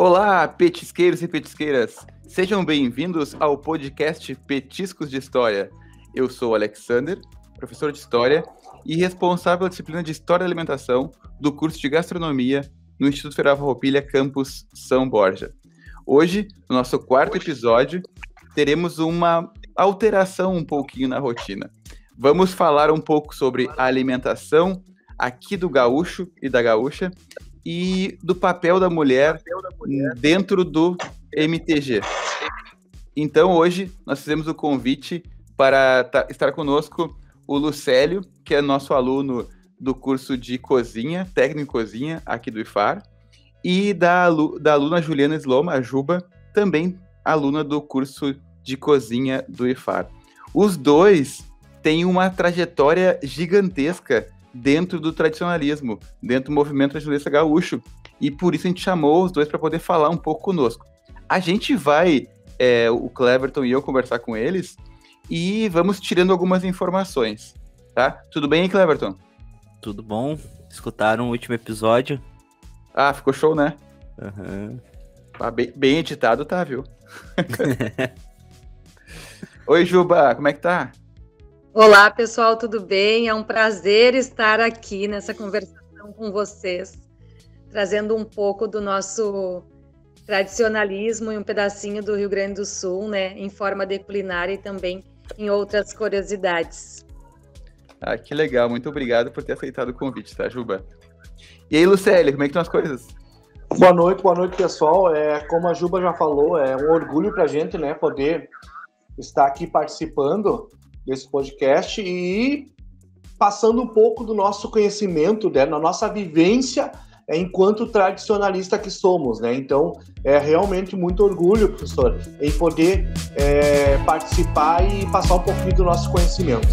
Olá, petisqueiros e petisqueiras! Sejam bem-vindos ao podcast Petiscos de História. Eu sou o Alexander, professor de História e responsável pela disciplina de História e Alimentação do curso de Gastronomia no Instituto Federal Farroupilha, campus São Borja. Hoje, no nosso quarto episódio, teremos uma alteração um pouquinho na rotina. Vamos falar um pouco sobre a alimentação aqui do gaúcho e da gaúcha e do papel da mulher dentro do MTG. Então, hoje, nós fizemos o convite para estar conosco o Lucélio, que é nosso aluno do curso de cozinha, técnico em cozinha, aqui do IFAR, e da aluna Juliana Sloma, a Juba, também aluna do curso de cozinha do IFAR. Os dois têm uma trajetória gigantesca dentro do tradicionalismo, dentro do movimento tradicionalista gaúcho, e por isso a gente chamou os dois para poder falar um pouco conosco. A gente vai, o Cleverton e eu, conversar com eles, e vamos tirando algumas informações, tá? Tudo bem, Cleverton? Tudo bom? Escutaram o último episódio? Ah, ficou show, né? Uhum. Ah, bem editado, tá, viu? Oi, Juba, como é que tá? Olá, pessoal, tudo bem? É um prazer estar aqui nessa conversação com vocês, trazendo um pouco do nosso tradicionalismo e um pedacinho do Rio Grande do Sul, né, em forma de culinária e também em outras curiosidades. Ah, que legal, muito obrigado por ter aceitado o convite, tá, Juba? E aí, Lucélio, como é que estão as coisas? Boa noite, pessoal. Como a Juba já falou, é um orgulho pra gente, né, poder estar aqui participando desse podcast e passando um pouco do nosso conhecimento, né, na nossa vivência enquanto tradicionalista que somos, né? Então, é realmente muito orgulho, professor, em poder participar e passar um pouquinho do nosso conhecimento.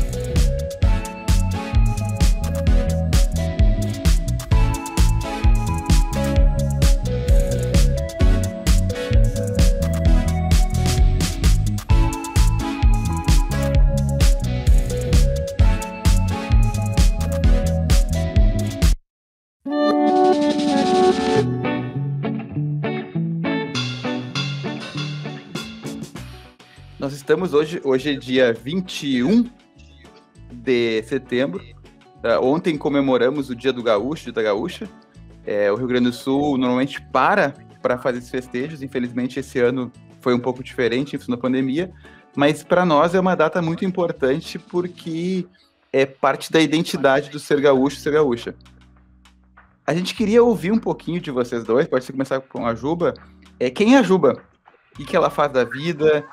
Nós estamos hoje é dia 21 de setembro. Ontem comemoramos o Dia do Gaúcho, Dia da Gaúcha. O Rio Grande do Sul normalmente para fazer esses festejos. Infelizmente, esse ano foi um pouco diferente, em função da pandemia. Mas para nós é uma data muito importante porque é parte da identidade do ser gaúcho e ser gaúcha. A gente queria ouvir um pouquinho de vocês dois. Pode ser começar com a Juba. Quem é a Juba? O que ela faz da vida?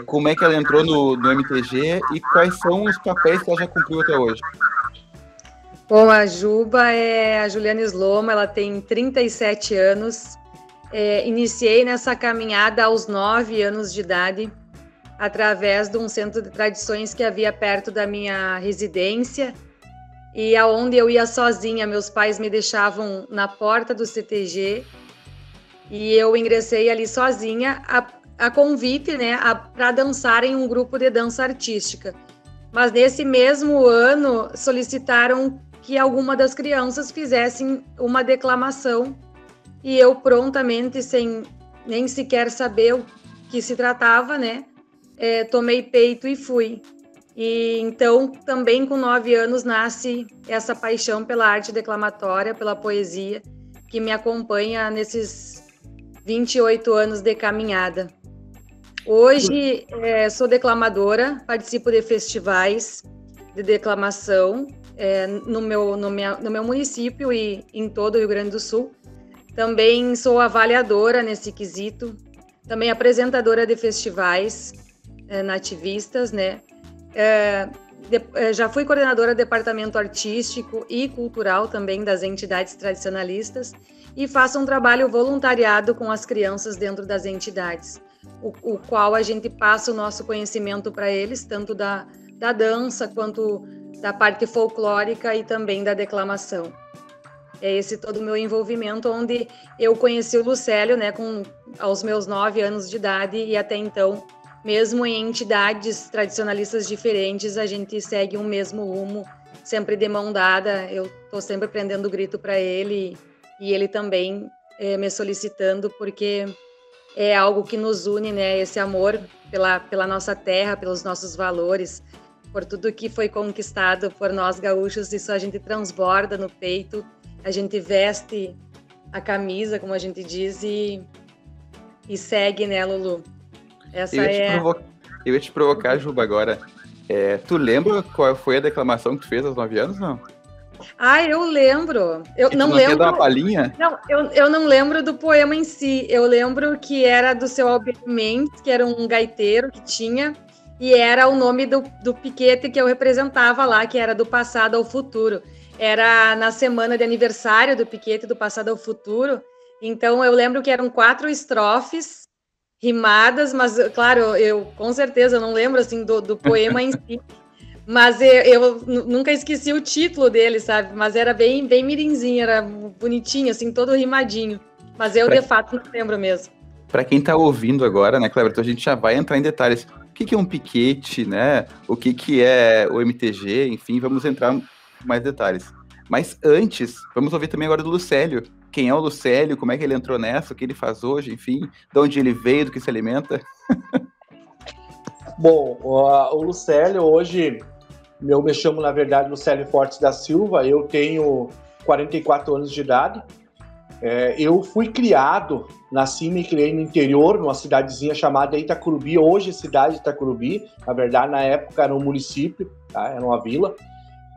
Como é que ela entrou no MTG e quais são os papéis que ela já cumpriu até hoje? Bom, a Juba é a Juliana Sloma, ela tem 37 anos. Iniciei nessa caminhada aos 9 anos de idade, através de um centro de tradições que havia perto da minha residência e aonde eu ia sozinha. Meus pais me deixavam na porta do CTG e eu ingressei ali sozinha, a convite, né, para dançar em um grupo de dança artística. Mas nesse mesmo ano solicitaram que alguma das crianças fizessem uma declamação e eu prontamente, sem nem sequer saber o que se tratava, né, tomei peito e fui. E então também com 9 anos nasce essa paixão pela arte declamatória, pela poesia, que me acompanha nesses 28 anos de caminhada. Hoje sou declamadora, participo de festivais de declamação no meu município e em todo o Rio Grande do Sul. Também sou avaliadora nesse quesito, também apresentadora de festivais nativistas, né? Já fui coordenadora do departamento artístico e cultural também das entidades tradicionalistas e faço um trabalho voluntariado com as crianças dentro das entidades, o qual a gente passa o nosso conhecimento para eles, tanto da dança quanto da parte folclórica e também da declamação. É esse todo o meu envolvimento, onde eu conheci o Lucélio, né, aos meus 9 anos de idade, e até então, mesmo em entidades tradicionalistas diferentes, a gente segue um mesmo rumo, sempre de mão dada. Eu estou sempre prendendo o grito para ele, e ele também me solicitando, porque é algo que nos une, né? Esse amor pela nossa terra, pelos nossos valores, por tudo que foi conquistado por nós gaúchos. Isso a gente transborda no peito, a gente veste a camisa, como a gente diz, e segue, né, Lulu? Eu ia te provocar, Juba, agora. Tu lembra qual foi a declamação que tu fez aos 9 anos, não? Eu lembro. Eu não lembro. Quer dar uma palhinha? Não, eu não lembro do poema em si. Eu lembro que era do seu Albert Mendes, que era um gaiteiro que tinha, e era o nome do piquete que eu representava lá, que era do passado ao futuro. Era na semana de aniversário do piquete do passado ao futuro. Então eu lembro que eram 4 estrofes rimadas, mas claro, eu com certeza não lembro assim do poema em si. Mas eu nunca esqueci o título dele, sabe? Mas era bem mirinzinho, era bonitinho, assim, todo rimadinho. Mas eu, de fato, não lembro mesmo. Para quem está ouvindo agora, né, Cleber, então a gente já vai entrar em detalhes. O que é um piquete, né? O que é o MTG, enfim, vamos entrar em mais detalhes. Mas antes, vamos ouvir também agora do Lucélio. Quem é o Lucélio, como é que ele entrou nessa, o que ele faz hoje, enfim, de onde ele veio, do que se alimenta. Bom, o Lucélio hoje... Eu me chamo, na verdade, Lucélio Fortes da Silva, eu tenho 44 anos de idade. Eu fui criado, nasci e me criei no interior, numa cidadezinha chamada Itacurubi, hoje cidade de Itacurubi, na verdade, na época era um município, tá? Era uma vila.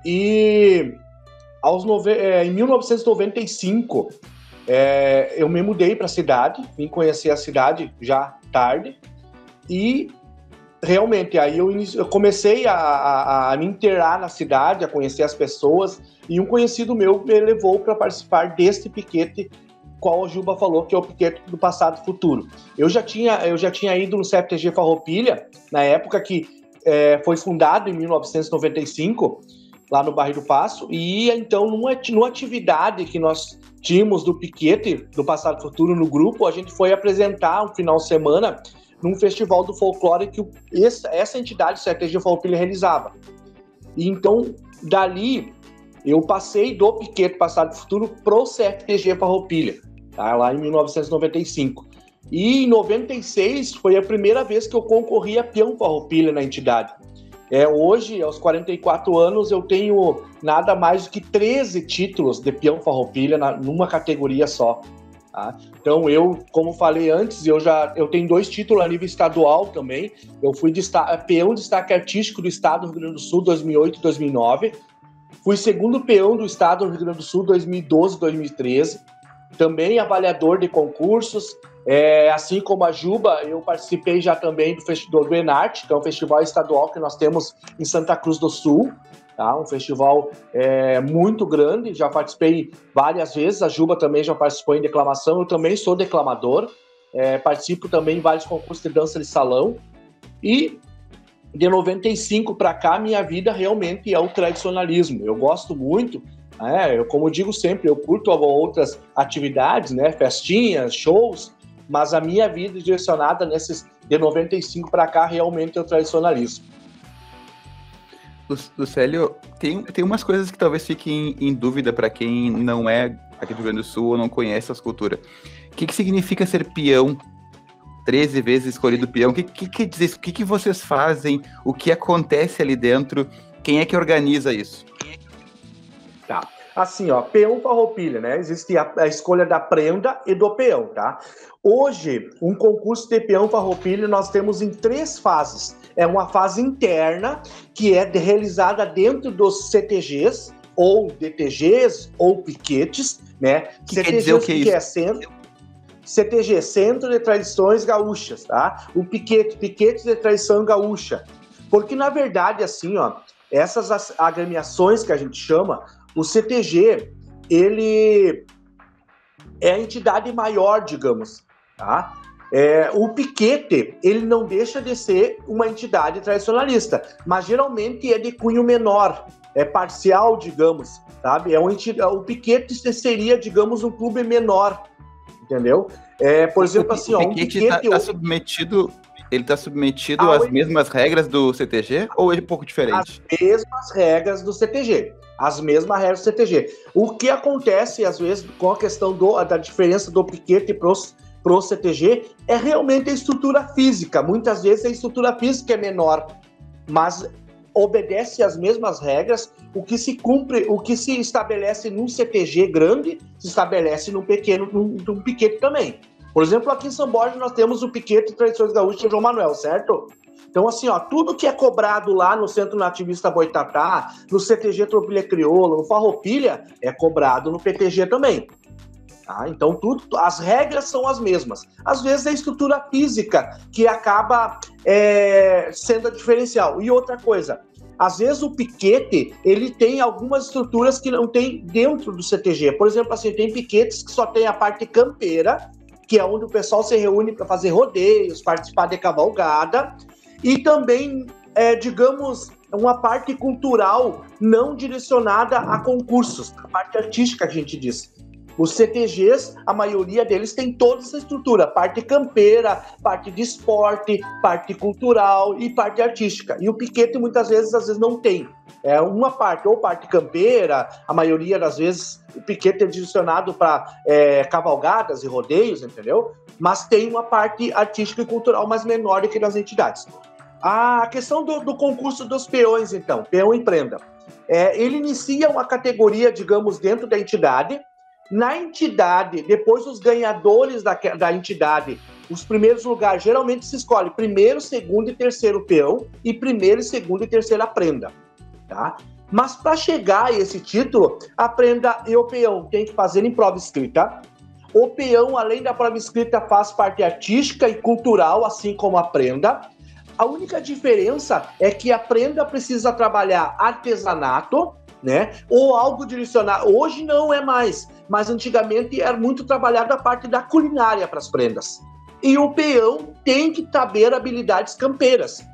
E em 1995, eu me mudei para a cidade, vim conhecer a cidade já tarde, e realmente, aí eu comecei a me inteirar na cidade, a conhecer as pessoas, e um conhecido meu me levou para participar deste piquete, qual a Juba falou, que é o piquete do passado e futuro. Eu já tinha ido no CFTG Farroupilha, na época que foi fundado em 1995, lá no Bairro do Passo, e então numa atividade que nós tínhamos do piquete do passado e futuro no grupo, a gente foi apresentar um final de semana num festival do folclore que essa entidade, o CFTG Farroupilha, realizava. E então, dali, eu passei do piquete passado e futuro pro CFTG Farroupilha, tá? Lá em 1995. E em 96 foi a primeira vez que eu concorri a peão Farroupilha na entidade. Hoje, aos 44 anos, eu tenho nada mais do que 13 títulos de peão Farroupilha numa categoria só. Tá? Então como falei antes, eu tenho 2 títulos a nível estadual também. Eu fui peão destaque artístico do estado do Rio Grande do Sul 2008 e 2009. Fui segundo peão do estado do Rio Grande do Sul 2012 e 2013. Também avaliador de concursos. Assim como a Juba, eu participei já também do Festival do Enarte, que é um festival estadual que nós temos em Santa Cruz do Sul. Tá? Um festival muito grande, já participei várias vezes, a Juba também já participou em declamação, eu também sou declamador, participo também em vários concursos de dança de salão, e de 95 para cá, minha vida realmente é o tradicionalismo. Eu gosto muito, como digo sempre, eu curto outras atividades, né, festinhas, shows, mas a minha vida direcionada nesses de 95 para cá realmente é o tradicionalismo. Lucélio, tem umas coisas que talvez fiquem em dúvida para quem não é aqui do Rio Grande do Sul ou não conhece as culturas. O que significa ser peão? 13 vezes escolhido peão. O que diz isso? O que vocês fazem? O que acontece ali dentro? Quem é que organiza isso? Tá. Assim, peão Farroupilha, né? Existe a escolha da prenda e do peão, tá? Hoje, um concurso de peão Farroupilha nós temos em 3 fases. É uma fase interna, que é realizada dentro dos CTGs, ou DTGs, ou piquetes, né? Quer dizer o que é isso? CTG, Centro de Tradições Gaúchas, tá? O piquete de tradição gaúcha. Porque, na verdade, assim, essas agremiações que a gente chama, o CTG, ele é a entidade maior, digamos, tá? O piquete, ele não deixa de ser uma entidade tradicionalista, mas geralmente é de cunho menor, é parcial, digamos, sabe? O piquete seria, digamos, um clube menor, entendeu? Por exemplo, assim, o piquete está submetido... Ele está submetido às mesmas regras do CTG ou é um pouco diferente? As mesmas regras do CTG. As mesmas regras do CTG. O que acontece, às vezes, com a questão da diferença do piquete pro CTG é realmente a estrutura física. Muitas vezes a estrutura física é menor, mas obedece às mesmas regras. O que se estabelece num CTG grande, se estabelece num pequeno, num piquete também. Por exemplo, aqui em São Borja nós temos o piquete Tradições Gaúchas João Manuel, certo? Então, assim, ó, tudo que é cobrado lá no Centro Nativista Boitatá, no CTG Tropilha Crioula, no Farroupilha, é cobrado no PTG também. Tá? Então, as regras são as mesmas. Às vezes é a estrutura física que acaba sendo a diferencial. E outra coisa, às vezes o piquete, ele tem algumas estruturas que não tem dentro do CTG. Por exemplo, assim, tem piquetes que só tem a parte campeira, que é onde o pessoal se reúne para fazer rodeios, participar de cavalgada, e também, digamos, uma parte cultural não direcionada a concursos, a parte artística que a gente diz. Os CTGs, a maioria deles tem toda essa estrutura, parte campeira, parte de esporte, parte cultural e parte artística. E o piquete muitas vezes, não tem. É uma parte, ou parte campeira, a maioria das vezes o piquete é direcionado para cavalgadas e rodeios, entendeu? Mas tem uma parte artística e cultural mais menor do que nas entidades. A questão do concurso dos peões, então, peão e prenda. Ele inicia uma categoria, digamos, dentro da entidade. Na entidade, depois os ganhadores da entidade, os primeiros lugares, geralmente se escolhe primeiro, segundo e terceiro peão e primeiro, segundo e terceira prenda. Tá? Mas para chegar a esse título, a prenda e o peão tem que fazer em prova escrita. O peão, além da prova escrita, faz parte artística e cultural, assim como a prenda. A única diferença é que a prenda precisa trabalhar artesanato, né? Ou algo direcionado. Hoje não é mais, mas antigamente era muito trabalhada a parte da culinária para as prendas. E o peão tem que saber habilidades campeiras.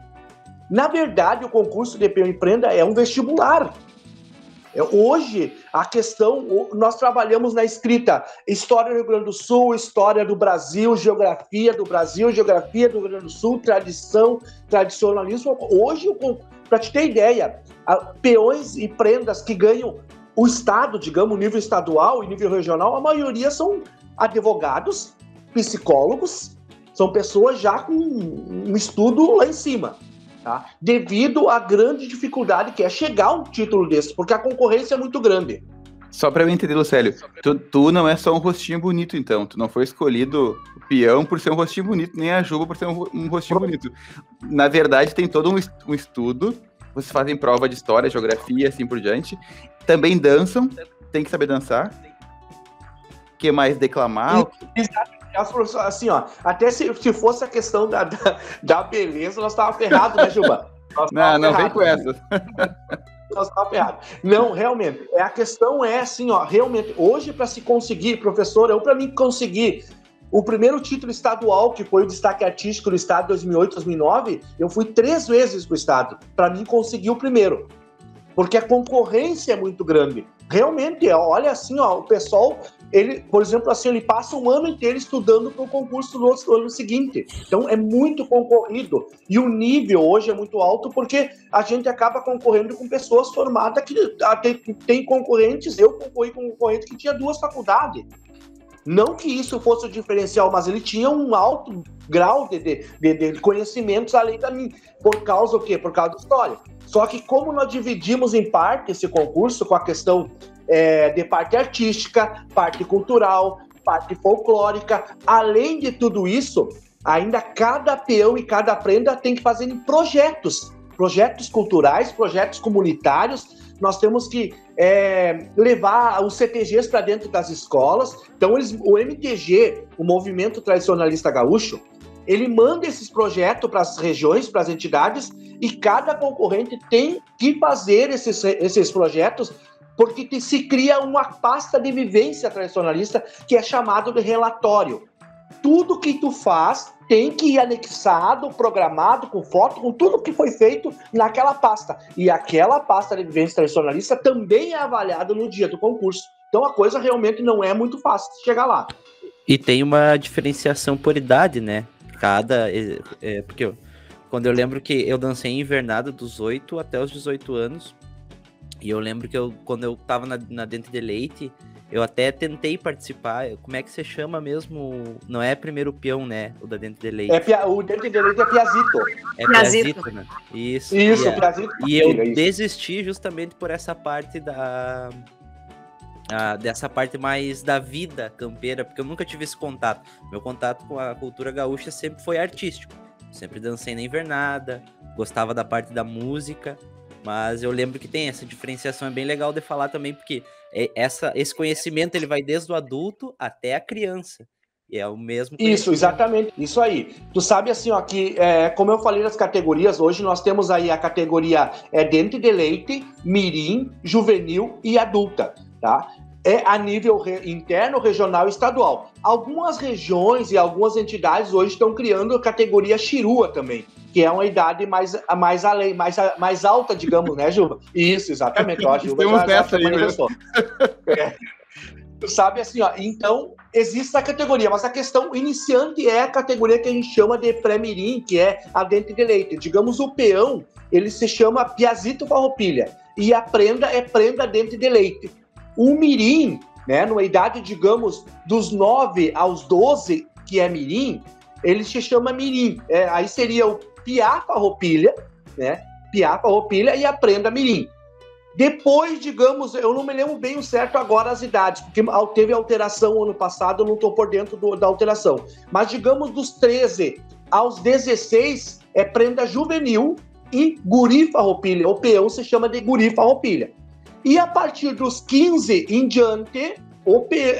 Na verdade, o concurso de peão e prenda é um vestibular. Hoje, a questão, nós trabalhamos na escrita História do Rio Grande do Sul, História do Brasil, Geografia do Brasil, Geografia do Rio Grande do Sul, Tradição, Tradicionalismo. Hoje, para te ter ideia, peões e prendas que ganham o estado, digamos, nível estadual e nível regional, a maioria são advogados, psicólogos, são pessoas já com um estudo lá em cima. Tá? Devido à grande dificuldade que é chegar a um título desse, porque a concorrência é muito grande. Só para eu entender, Lucélio, tu não é só um rostinho bonito, então. Tu não foi escolhido o peão por ser um rostinho bonito, nem a Juba por ser um rostinho bonito. Na verdade, tem todo um estudo. Vocês fazem prova de história, geografia, assim por diante. Também dançam, tem que saber dançar. O que mais? Declamar? Assim, ó, até se fosse a questão da beleza, nós estávamos ferrados, né, Juba? Não vem com essa. Nós estávamos ferrados. Não, realmente, a questão é assim, ó, realmente, hoje para se conseguir, professor, para mim conseguir o primeiro título estadual, que foi o destaque artístico do estado de 2008, 2009, eu fui 3 vezes para o estado, para mim conseguir o primeiro. Porque a concorrência é muito grande. Realmente, olha assim, ó, o pessoal, ele, por exemplo, assim, ele passa um ano inteiro estudando para o concurso no ano seguinte. Então, é muito concorrido. E o nível hoje é muito alto porque a gente acaba concorrendo com pessoas formadas que tem concorrentes. Eu concorri com um concorrente que tinha 2 faculdades. Não que isso fosse o diferencial, mas ele tinha um alto grau de conhecimentos além da minha. Por causa do quê? Por causa da história. Só que como nós dividimos em parte esse concurso com a questão de parte artística, parte cultural, parte folclórica, além de tudo isso, ainda cada peão e cada prenda tem que fazer projetos culturais, projetos comunitários. Nós temos que levar os CTGs para dentro das escolas. Então, o MTG, o Movimento Tradicionalista Gaúcho, ele manda esses projetos para as regiões, para as entidades, e cada concorrente tem que fazer esses projetos, porque se cria uma pasta de vivência tradicionalista que é chamado de relatório. Tudo que tu faz tem que ir anexado, programado, com foto, com tudo que foi feito naquela pasta. E aquela pasta de vivência tradicionalista também é avaliada no dia do concurso. Então a coisa realmente não é muito fácil de chegar lá. E tem uma diferenciação por idade, né? Porque quando eu lembro que eu dancei em invernada dos 8 até os 18 anos, E eu lembro que quando eu tava na Dente de Leite, eu até tentei participar. Como é que você chama mesmo? Não é primeiro peão, né? O da Dente de Leite. O Dente de Leite é Piazito. É Piazito, né? Isso, Piazito. E eu desisti justamente por essa parte dessa parte mais da vida campeira, porque eu nunca tive esse contato. Meu contato com a cultura gaúcha sempre foi artístico. Sempre dancei na invernada, gostava da parte da música, mas eu lembro que tem essa diferenciação, é bem legal de falar também, porque esse conhecimento ele vai desde o adulto até a criança. E é o mesmo. Isso, exatamente. Isso aí. Tu sabe assim, ó, que como eu falei das categorias, hoje nós temos aí a categoria Dente de Leite, Mirim, Juvenil e Adulta, tá? É a nível interno, regional e estadual. Algumas regiões e algumas entidades hoje estão criando a categoria Chirua também, que é uma idade mais além, mais alta, digamos, né, Juba? Isso, exatamente. Ó, a Juba já manifestou. Tu sabe assim, ó, então existe a categoria, mas a questão iniciante é a categoria que a gente chama de pré-mirim, que é a Dente de Leite. Digamos, o peão, ele se chama Piazito Farroupilha, e a prenda é prenda Dente de Leite. O mirim, né, numa idade, digamos, dos 9 aos 12, que é mirim, ele se chama mirim. Aí seria o piá farroupilha, né, piá farroupilha e a prenda mirim. Depois, digamos, eu não me lembro bem o certo agora as idades, porque teve alteração ano passado, eu não estou por dentro da alteração. Mas, digamos, dos 13 aos 16 é prenda juvenil e guri farroupilha. O peão se chama de guri farroupilha. E a partir dos 15 em diante,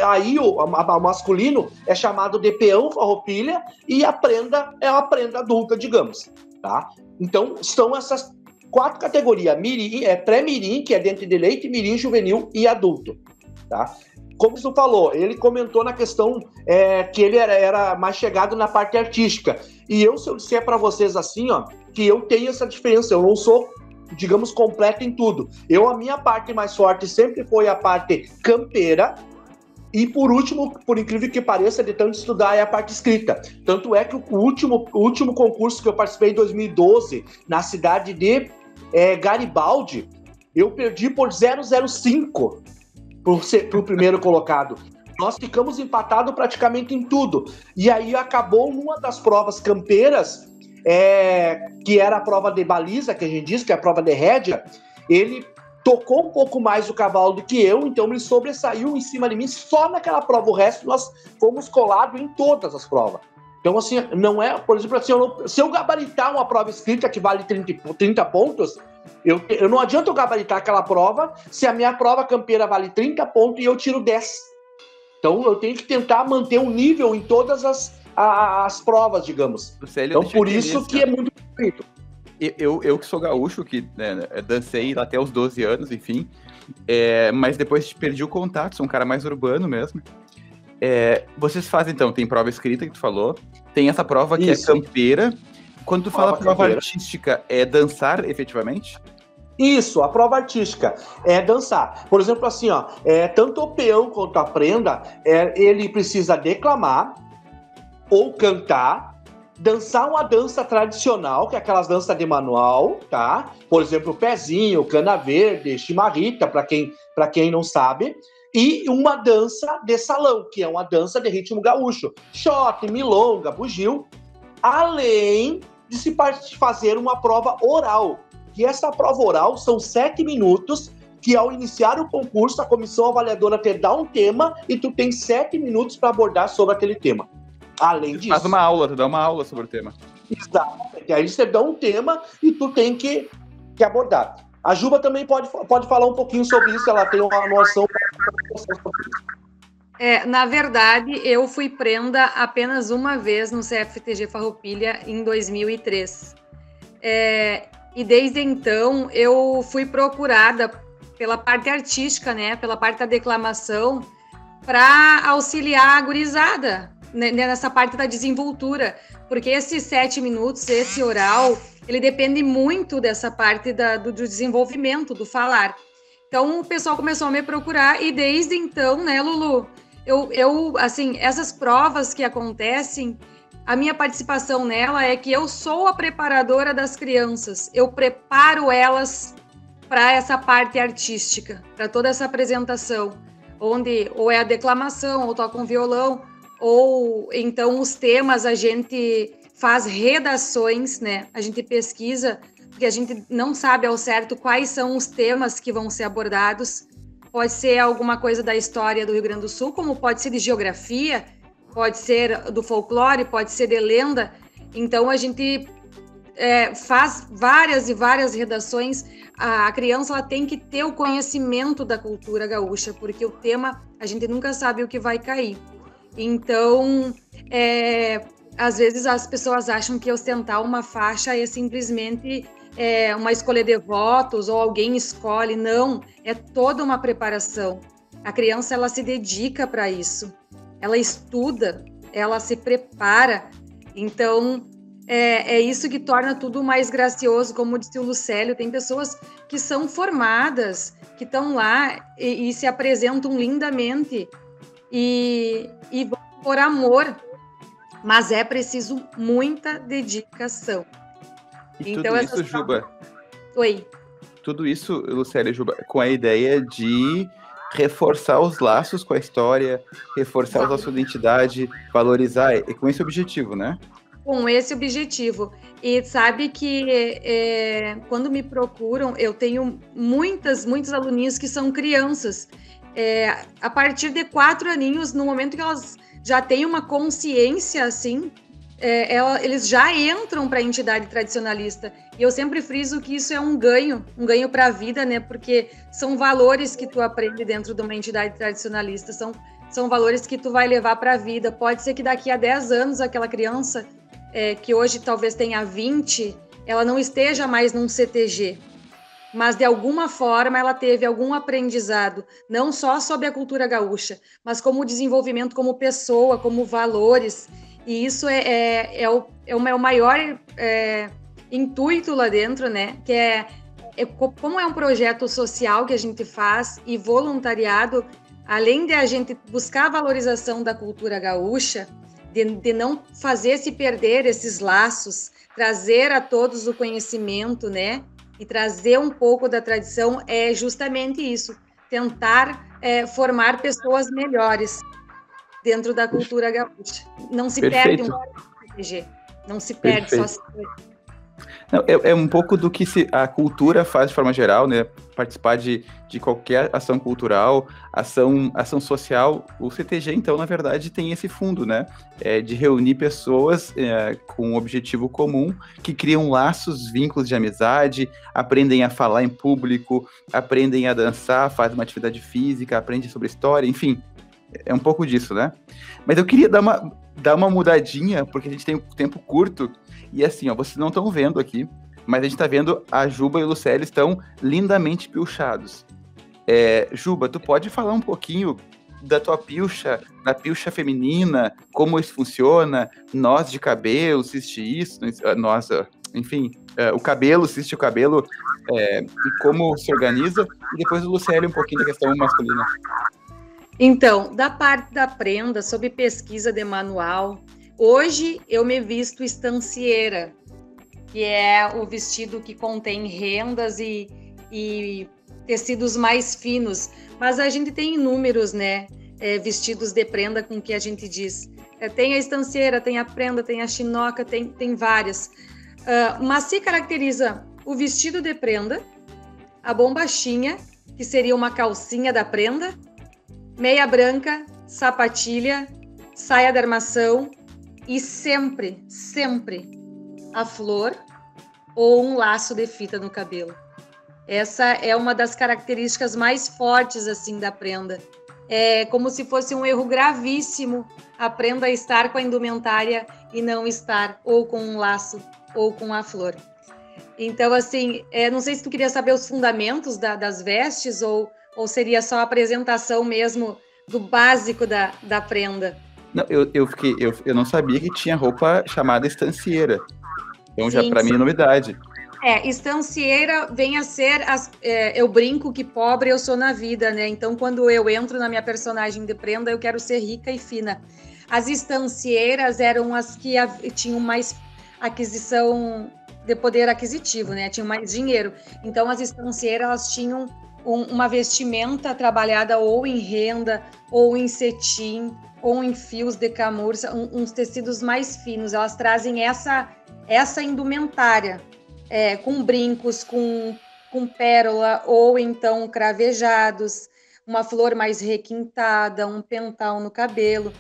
aí o masculino é chamado de peão farroupilha e a prenda é uma prenda adulta, digamos. Tá? Então, são essas 4 categorias: mirim, pré-mirim, que é Dente de Leite, mirim, juvenil e adulto. Tá? Como você falou, ele comentou na questão que ele era mais chegado na parte artística. E se eu disser para vocês assim, ó, que eu tenho essa diferença, eu não sou, digamos, completo em tudo. A minha parte mais forte sempre foi a parte campeira, e por último, por incrível que pareça, de tanto estudar, é a parte escrita. Tanto é que o último concurso que eu participei em 2012, na cidade de Garibaldi, eu perdi por 0,05 para o primeiro colocado. Nós ficamos empatados praticamente em tudo. E aí acabou numa das provas campeiras, que era a prova de baliza, que a gente diz, que é a prova de rédea. Ele tocou um pouco mais o cavalo do que eu, então ele sobressaiu em cima de mim só naquela prova. O resto nós fomos colados em todas as provas. Então, assim, não é, por exemplo, assim, se eu gabaritar uma prova escrita que vale 30 pontos, eu não adianta eu gabaritar aquela prova se a minha prova campeira vale 30 pontos e eu tiro 10. Então, eu tenho que tentar manter um nível em todas as provas, digamos. Célio, então, por isso que é muito bonito. Eu que sou gaúcho, que dancei até os 12 anos, enfim, mas depois perdi o contato, sou um cara mais urbano mesmo. Vocês fazem, então, tem prova escrita que tu falou, tem essa prova que Isso. é campeira. Quando tu fala prova campeira artística, é dançar efetivamente? Isso, a prova artística é dançar. Por exemplo, assim, ó, tanto o peão quanto a prenda, ele precisa declamar ou cantar, dançar uma dança tradicional, que é aquelas danças de manual, tá? Por exemplo, pezinho, cana verde, chimarrita, para quem não sabe, e uma dança de salão, que é uma dança de ritmo gaúcho, shot, milonga, bugio, além de se fazer uma prova oral, que essa prova oral são 7 minutos, que ao iniciar o concurso, a comissão avaliadora te dá um tema e tu tem 7 minutos para abordar sobre aquele tema. Além disso... Faz uma aula, tu dá uma aula sobre o tema. Exatamente. Aí você dá um tema e tu tem que abordar. A Juba também pode falar um pouquinho sobre isso, ela tem uma noção sobre isso. Na verdade, eu fui prenda apenas uma vez no CFTG Farroupilha em 2003. E desde então eu fui procurada pela parte artística, né, pela parte da declamação, para auxiliar a gurizada nessa parte da desenvoltura, porque esses 7 minutos, esse oral, ele depende muito dessa parte do desenvolvimento, do falar. Então o pessoal começou a me procurar e desde então, né, Lulu, eu assim, essas provas que acontecem, a minha participação nela é que eu sou a preparadora das crianças, eu preparo elas para essa parte artística, para toda essa apresentação, onde ou é a declamação, ou toca um violão, ou então os temas a gente faz redações, né? A gente pesquisa, porque a gente não sabe ao certo quais são os temas que vão ser abordados. Pode ser alguma coisa da história do Rio Grande do Sul, como pode ser de geografia, pode ser do folclore, pode ser de lenda. Então a gente faz várias e várias redações. A criança ela tem que ter o conhecimento da cultura gaúcha, porque o tema a gente nunca sabe o que vai cair. Então, às vezes as pessoas acham que ostentar uma faixa é simplesmente uma escolha de votos ou alguém escolhe. Não, é toda uma preparação. A criança ela se dedica para isso, ela estuda, ela se prepara. Então, é isso que torna tudo mais gracioso, como disse o Lucélio. Tem pessoas que são formadas, que estão lá e se apresentam lindamente e vão por amor, mas é preciso muita dedicação. E então, tudo isso, Juba... Oi. Tudo isso, Lucélia e Juba, com a ideia de reforçar os laços com a história, reforçar a sua identidade, valorizar, e com esse objetivo, né? Com esse objetivo. E sabe que quando me procuram, eu tenho muitos aluninhos que são crianças. A partir de 4 aninhos, no momento que elas já têm uma consciência, assim, eles já entram para a entidade tradicionalista. E eu sempre friso que isso é um ganho para a vida, né? Porque são valores que tu aprende dentro de uma entidade tradicionalista, são valores que tu vai levar para a vida. Pode ser que daqui a 10 anos aquela criança que hoje talvez tenha 20, ela não esteja mais num CTG, mas de alguma forma ela teve algum aprendizado, não só sobre a cultura gaúcha, mas como desenvolvimento como pessoa, como valores, e isso é o maior intuito lá dentro, né? Que como é um projeto social que a gente faz e voluntariado, além de a gente buscar a valorização da cultura gaúcha, de não fazer se perder esses laços, trazer a todos o conhecimento, né? E trazer um pouco da tradição, é justamente isso, tentar formar pessoas melhores dentro da cultura gaúcha. Não se perde um RPG, não se perde, só se perde. Não, é um pouco do que a cultura faz de forma geral, né? Participar de qualquer ação cultural, ação social. O CTG, então, na verdade, tem esse fundo, né? De reunir pessoas com um objetivo comum, que criam laços, vínculos de amizade, aprendem a falar em público, aprendem a dançar, fazem uma atividade física, aprendem sobre história, enfim. É um pouco disso, né? Mas eu queria dar uma mudadinha, porque a gente tem um tempo curto. E assim, ó, vocês não estão vendo aqui, mas a gente está vendo a Juba e o Lucélio estão lindamente pilchados. Juba, tu pode falar um pouquinho da tua pilcha, da pilcha feminina, como isso funciona, nós de cabelo, existe isso, enfim, o cabelo, existe o cabelo, e como se organiza, e depois o Lucélio um pouquinho da questão masculina. Então, da parte da prenda, sob pesquisa de manual, hoje eu me visto estancieira, que é o vestido que contém rendas e tecidos mais finos, mas a gente tem inúmeros, né, vestidos de prenda com que a gente diz. Tem a estancieira, tem a prenda, tem a chinoca, tem várias. Mas se caracteriza o vestido de prenda, a bombachinha, que seria uma calcinha da prenda, meia branca, sapatilha, saia de armação e sempre a flor ou um laço de fita no cabelo. Essa é uma das características mais fortes assim da prenda. É como se fosse um erro gravíssimo a prenda estar com a indumentária e não estar ou com um laço ou com a flor. Então, assim, não sei se tu queria saber os fundamentos das vestes ou seria só a apresentação mesmo do básico da prenda? Não, eu não sabia que tinha roupa chamada estancieira. Então, já para mim é novidade. Estancieira vem a ser, eu brinco que pobre eu sou na vida, né? Então, quando eu entro na minha personagem de prenda, eu quero ser rica e fina. As estancieiras eram as que tinham mais aquisição de poder aquisitivo, né? Tinham mais dinheiro. Então, as estancieiras, elas tinham uma vestimenta trabalhada ou em renda, ou em cetim, ou em fios de camurça, uns tecidos mais finos. Elas trazem essa indumentária, com brincos, com pérola, ou então cravejados, uma flor mais requintada, um pental no cabelo,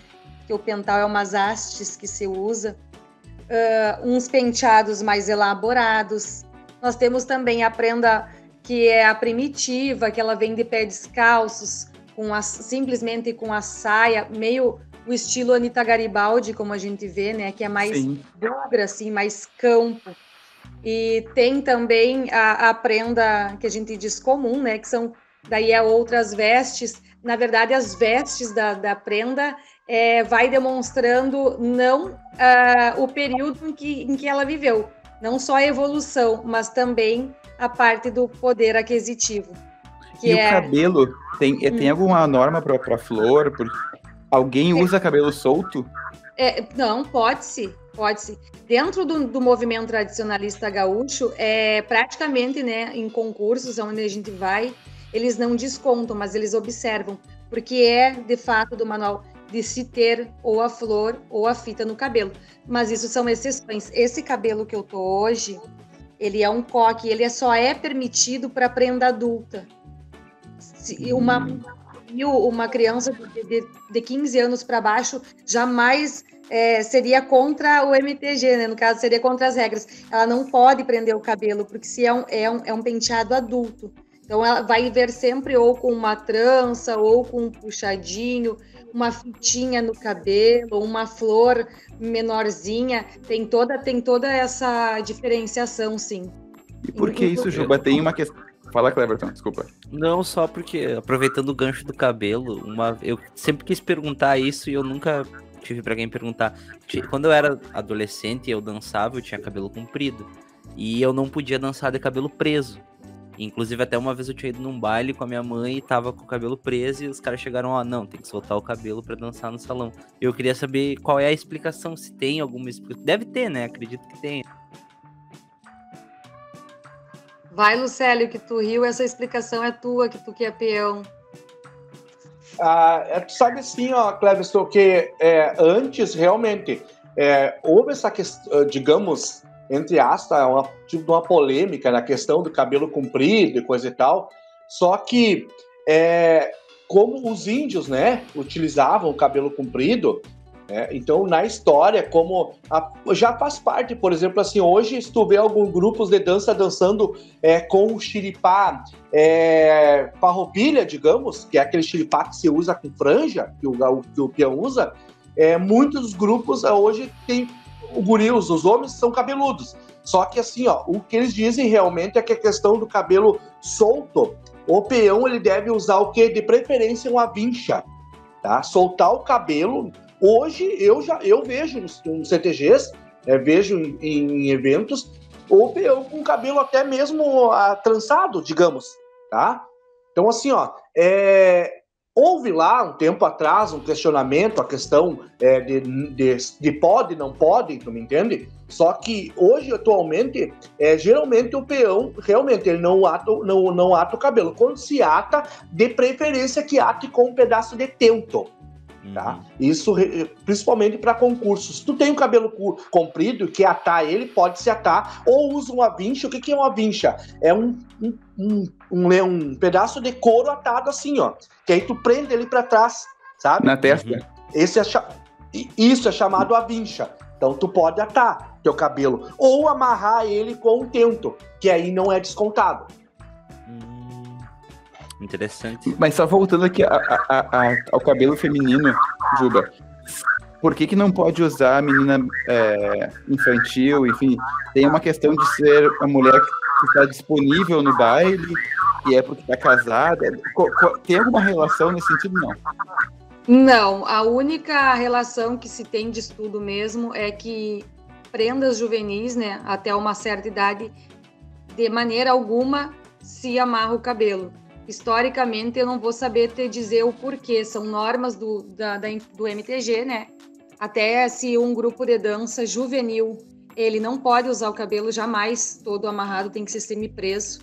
que o pental é umas hastes que se usa, uns penteados mais elaborados. Nós temos também a prenda que é a primitiva, que ela vem de pé descalços, simplesmente com a saia, meio o estilo Anita Garibaldi, como a gente vê, né? Que é mais bugra, assim, mais campo. E tem também a prenda que a gente diz comum, né? Que são, daí outras vestes. Na verdade, as vestes da prenda vai demonstrando não o período em que ela viveu, não só a evolução, mas também a parte do poder aquisitivo. E o cabelo, tem alguma norma para flor? Alguém usa cabelo solto? Não, pode-se. Dentro do movimento tradicionalista gaúcho, praticamente, né, em concursos onde a gente vai, eles não descontam, mas eles observam, porque de fato do manual de se ter ou a flor ou a fita no cabelo. Mas isso são exceções. Esse cabelo que eu tô hoje, ele é um coque, ele só é permitido para prenda adulta. Uma criança de 15 anos para baixo jamais seria contra o MTG, né? No caso, seria contra as regras. Ela não pode prender o cabelo, porque se é um penteado adulto. Então, ela vai ver sempre ou com uma trança, ou com um puxadinho, uma fitinha no cabelo, uma flor menorzinha. Tem toda essa diferenciação, sim. E por que isso, Juba? Tem uma questão... Fala, Cleberton, desculpa. Não, só porque, aproveitando o gancho do cabelo, eu sempre quis perguntar isso e eu nunca tive pra alguém perguntar. Quando eu era adolescente e eu dançava, eu tinha cabelo comprido. E eu não podia dançar de cabelo preso. Inclusive, até uma vez eu tinha ido num baile com a minha mãe e tava com o cabelo preso e os caras chegaram, não, tem que soltar o cabelo pra dançar no salão. Eu queria saber qual é a explicação, se tem alguma explicação. Deve ter, né? Acredito que tem. Vai, Lucélio, que tu riu, essa explicação é tua, que tu que é peão. Tu sabe assim, Cleberson, que antes realmente houve essa questão, digamos, entre aspas, tipo de uma polêmica na questão do cabelo comprido e coisa e tal, só que como os índios, né, utilizavam o cabelo comprido, então na história, como já faz parte, por exemplo, assim, hoje se tu vê alguns grupos de dança dançando com o xiripá farroupilha, digamos, que é aquele xiripá que se usa com franja, que o peão usa, muitos dos grupos hoje tem os homens são cabeludos. Só que assim, o que eles dizem realmente é que a questão do cabelo solto, o peão ele deve usar o quê? De preferência uma vincha, tá? Soltar o cabelo. Hoje eu vejo nos CTGs, vejo em eventos, o peão com cabelo até mesmo trançado, digamos, tá? Então assim, houve lá, um tempo atrás, um questionamento, a questão de pode, não pode, tu me entende? Só que hoje, atualmente, geralmente o peão, realmente, ele não ata o cabelo. Quando se ata, de preferência que ate com um pedaço de tento, tá? Isso, principalmente para concursos. Se tu tem o cabelo comprido e quer atar ele, pode se atar, ou usa uma vincha. O que é uma vincha? É um pedaço de couro atado assim, que aí tu prende ele para trás, sabe? Na testa. Isso é chamado a vincha. Então tu pode atar teu cabelo, ou amarrar ele com um tento, que aí não é descontado. Interessante. Mas só voltando aqui ao cabelo feminino, Juba, por que não pode usar a menina infantil, enfim, tem uma questão de ser a mulher que está disponível no baile, e é porque está casada, tem alguma relação nesse sentido? Não. Não, a única relação que se tem de estudo mesmo é que prendas juvenis, né, até uma certa idade, de maneira alguma se amarra o cabelo. Historicamente, eu não vou saber te dizer o porquê, são normas do MTG, né? Até se um grupo de dança juvenil ele não pode usar o cabelo jamais todo amarrado, tem que ser semi-preso.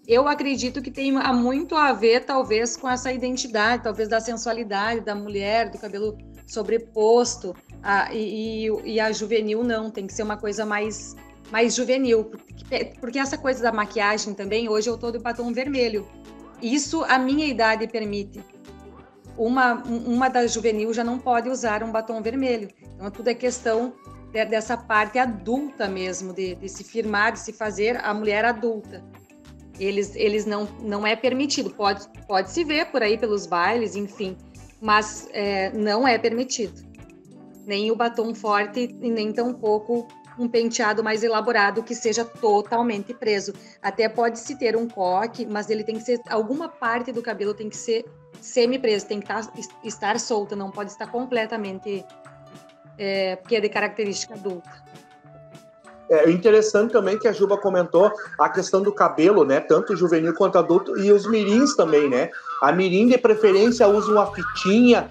Eu acredito que tem muito a ver, talvez, com essa identidade, talvez da sensualidade da mulher, do cabelo sobreposto, e a juvenil não, tem que ser uma coisa mais juvenil, porque essa coisa da maquiagem também, hoje eu tô de batom vermelho, isso a minha idade permite. Uma da juvenil já não pode usar um batom vermelho, então tudo é questão dessa parte adulta mesmo, de se firmar, de se fazer a mulher adulta. Eles não é permitido, pode se ver por aí pelos bailes, enfim, mas não é permitido. Nem o batom forte e nem tampouco um penteado mais elaborado que seja totalmente preso. Até pode-se ter um coque, mas ele tem que ser, alguma parte do cabelo tem que ser semi-preso, tem que estar solta, não pode estar completamente, porque é de característica adulta. Interessante também que a Juba comentou a questão do cabelo, né? Tanto juvenil quanto adulto, e os mirins também, né? A mirim, de preferência, usa uma fitinha,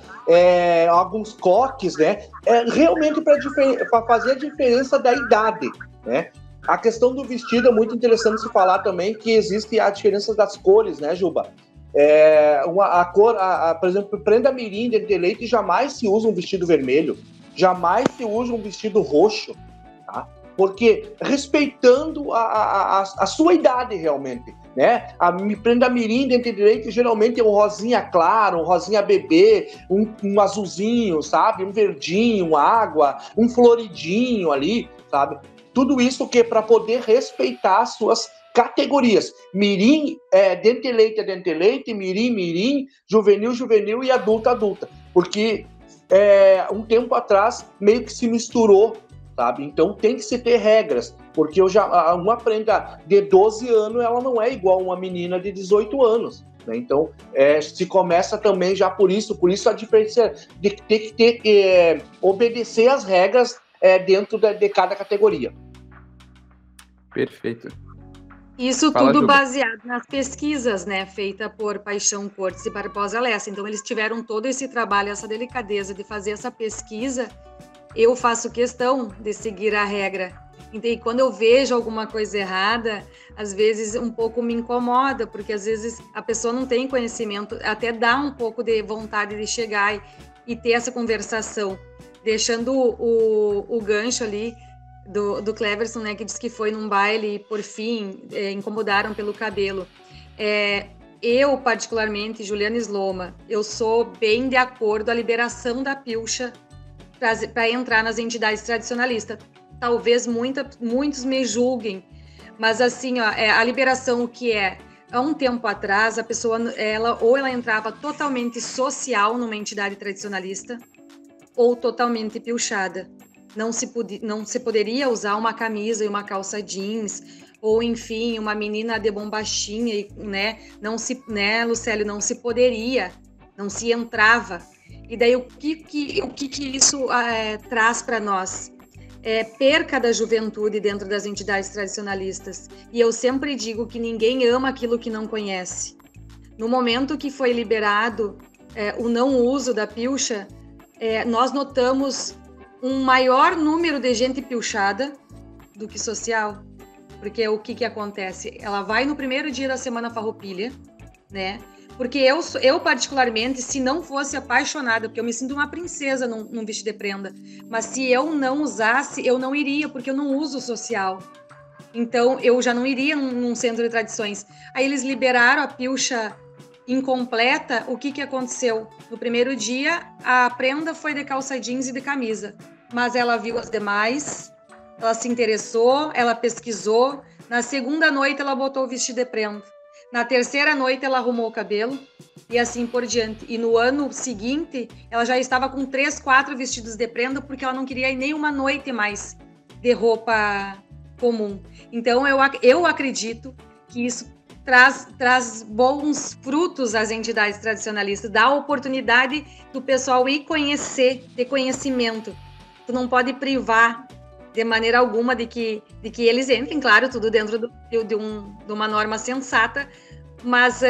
alguns coques, né? Realmente para fazer a diferença da idade, né? A questão do vestido é muito interessante se falar também que existe a diferença das cores, né, Juba? A cor, por exemplo, prenda mirim, dente de leite, jamais se usa um vestido vermelho, jamais se usa um vestido roxo, tá? Porque respeitando a sua idade realmente, né? A prenda mirim, dente de leite, geralmente é um rosinha claro, um rosinha bebê, um azulzinho, sabe? Um verdinho, uma água, um floridinho ali, sabe? Tudo isso que é para poder respeitar as suas categorias. Mirim, dente de leite é dente de leite, mirim, juvenil e adulta. Porque um tempo atrás meio que se misturou, sabe? Então tem que se ter regras, porque uma prenda de 12 anos, ela não é igual uma menina de 18 anos, né? Então se começa também já por isso a diferença de ter que obedecer às regras dentro de cada categoria. Perfeito. Isso tudo baseado nas pesquisas, né, feita por Paixão Cortes e Barbosa Lessa. Então eles tiveram todo esse trabalho, essa delicadeza de fazer essa pesquisa. Eu faço questão de seguir a regra. E quando eu vejo alguma coisa errada, às vezes um pouco me incomoda, porque às vezes a pessoa não tem conhecimento, até dá um pouco de vontade de chegar e ter essa conversação. Deixando o gancho ali do Cleverson, né, que disse que foi num baile e, por fim, incomodaram pelo cabelo. Eu, particularmente, Juliana Sloma, eu sou bem de acordo a liberação da pilcha para entrar nas entidades tradicionalistas. Talvez muitos me julguem, mas assim, ó, a liberação, o que há um tempo atrás, a pessoa ela entrava totalmente social numa entidade tradicionalista ou totalmente pilchada. Não se poderia usar uma camisa e uma calça jeans, ou enfim, uma menina de bombachinha, né? Lucélio, não se poderia, não se entrava. E daí o que isso traz para nós? Perca da juventude dentro das entidades tradicionalistas. E eu sempre digo que ninguém ama aquilo que não conhece. No momento que foi liberado o não uso da pilcha, nós notamos um maior número de gente pilchada do que social. Porque o que acontece? Ela vai no primeiro dia da Semana Farroupilha, né? Porque eu particularmente, se não fosse apaixonada, porque eu me sinto uma princesa num vestido de prenda, mas se eu não usasse, eu não iria, porque eu não uso social. Então, eu já não iria num centro de tradições. Aí eles liberaram a pilcha incompleta. O que aconteceu? No primeiro dia, a prenda foi de calça jeans e de camisa, mas ela viu as demais, ela se interessou, ela pesquisou. Na segunda noite, ela botou o vestido de prenda. Na terceira noite, ela arrumou o cabelo e assim por diante. E no ano seguinte, ela já estava com 3, 4 vestidos de prenda, porque ela não queria ir nem uma noite mais de roupa comum. Então, eu acredito que isso traz bons frutos às entidades tradicionalistas, dá a oportunidade do pessoal ir conhecer, ter conhecimento. Tu não pode privar de maneira alguma de que eles entrem, claro, tudo dentro de uma norma sensata, mas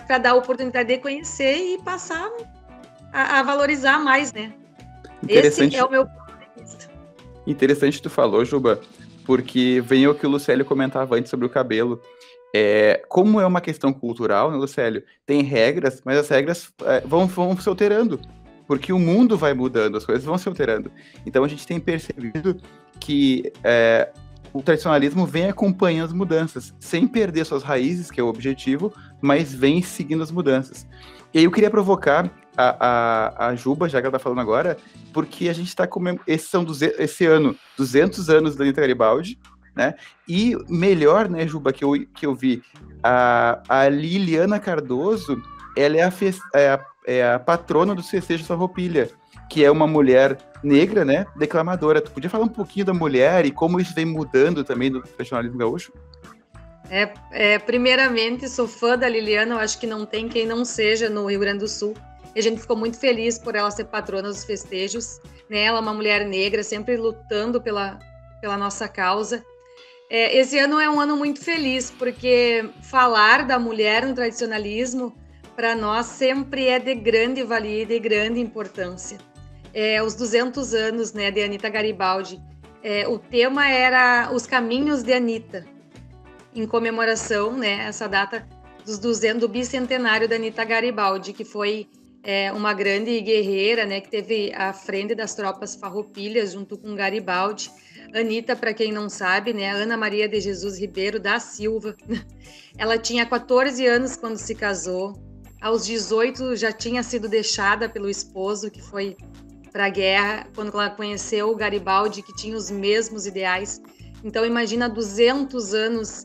para dar a oportunidade de conhecer e passar a valorizar mais, né? Esse é o meu ponto de vista. Interessante tu falou, Juba, porque vem o que o Lucélio comentava antes sobre o cabelo. Como é uma questão cultural, né, Lucélio? Tem regras, mas as regras vão se alterando, porque o mundo vai mudando, as coisas vão se alterando. Então a gente tem percebido que o tradicionalismo vem acompanhando as mudanças, sem perder suas raízes, que é o objetivo, mas vem seguindo as mudanças. E aí eu queria provocar a Juba, já que ela está falando agora, porque a gente está comemorando, esse ano, 200 anos da Anita Garibaldi, né? E melhor, né, Juba, que eu vi, a Liliana Cardoso, ela é a patrona dos festejos Farroupilha, que é uma mulher negra, né, declamadora. Tu podia falar um pouquinho da mulher e como isso vem mudando também no tradicionalismo gaúcho? Primeiramente, sou fã da Liliana, eu acho que não tem quem não seja no Rio Grande do Sul. E a gente ficou muito feliz por ela ser patrona dos festejos, né? Ela é uma mulher negra, sempre lutando pela nossa causa. Esse ano é um ano muito feliz, porque falar da mulher no tradicionalismo, para nós, sempre é de grande valia e de grande importância. Os 200 anos, né, de Anita Garibaldi, o tema era os caminhos de Anita, em comemoração, né, essa data do bicentenário da Anita Garibaldi, que foi uma grande guerreira, né, que teve à frente das tropas farroupilhas junto com Garibaldi. Anita, para quem não sabe, né, Ana Maria de Jesus Ribeiro da Silva, ela tinha 14 anos quando se casou, aos 18 já tinha sido deixada pelo esposo, que foi para a guerra, quando ela conheceu o Garibaldi, que tinha os mesmos ideais. Então imagina 200 anos,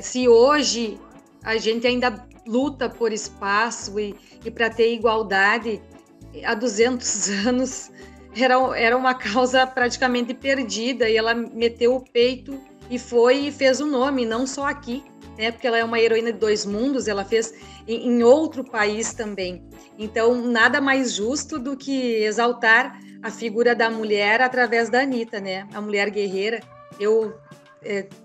se hoje a gente ainda luta por espaço e para ter igualdade, há 200 anos era uma causa praticamente perdida, e ela meteu o peito e fez o nome, não só aqui, né, porque ela é uma heroína de 2 mundos, ela fez em outro país também. Então, nada mais justo do que exaltar a figura da mulher através da Anita, né, a mulher guerreira. Eu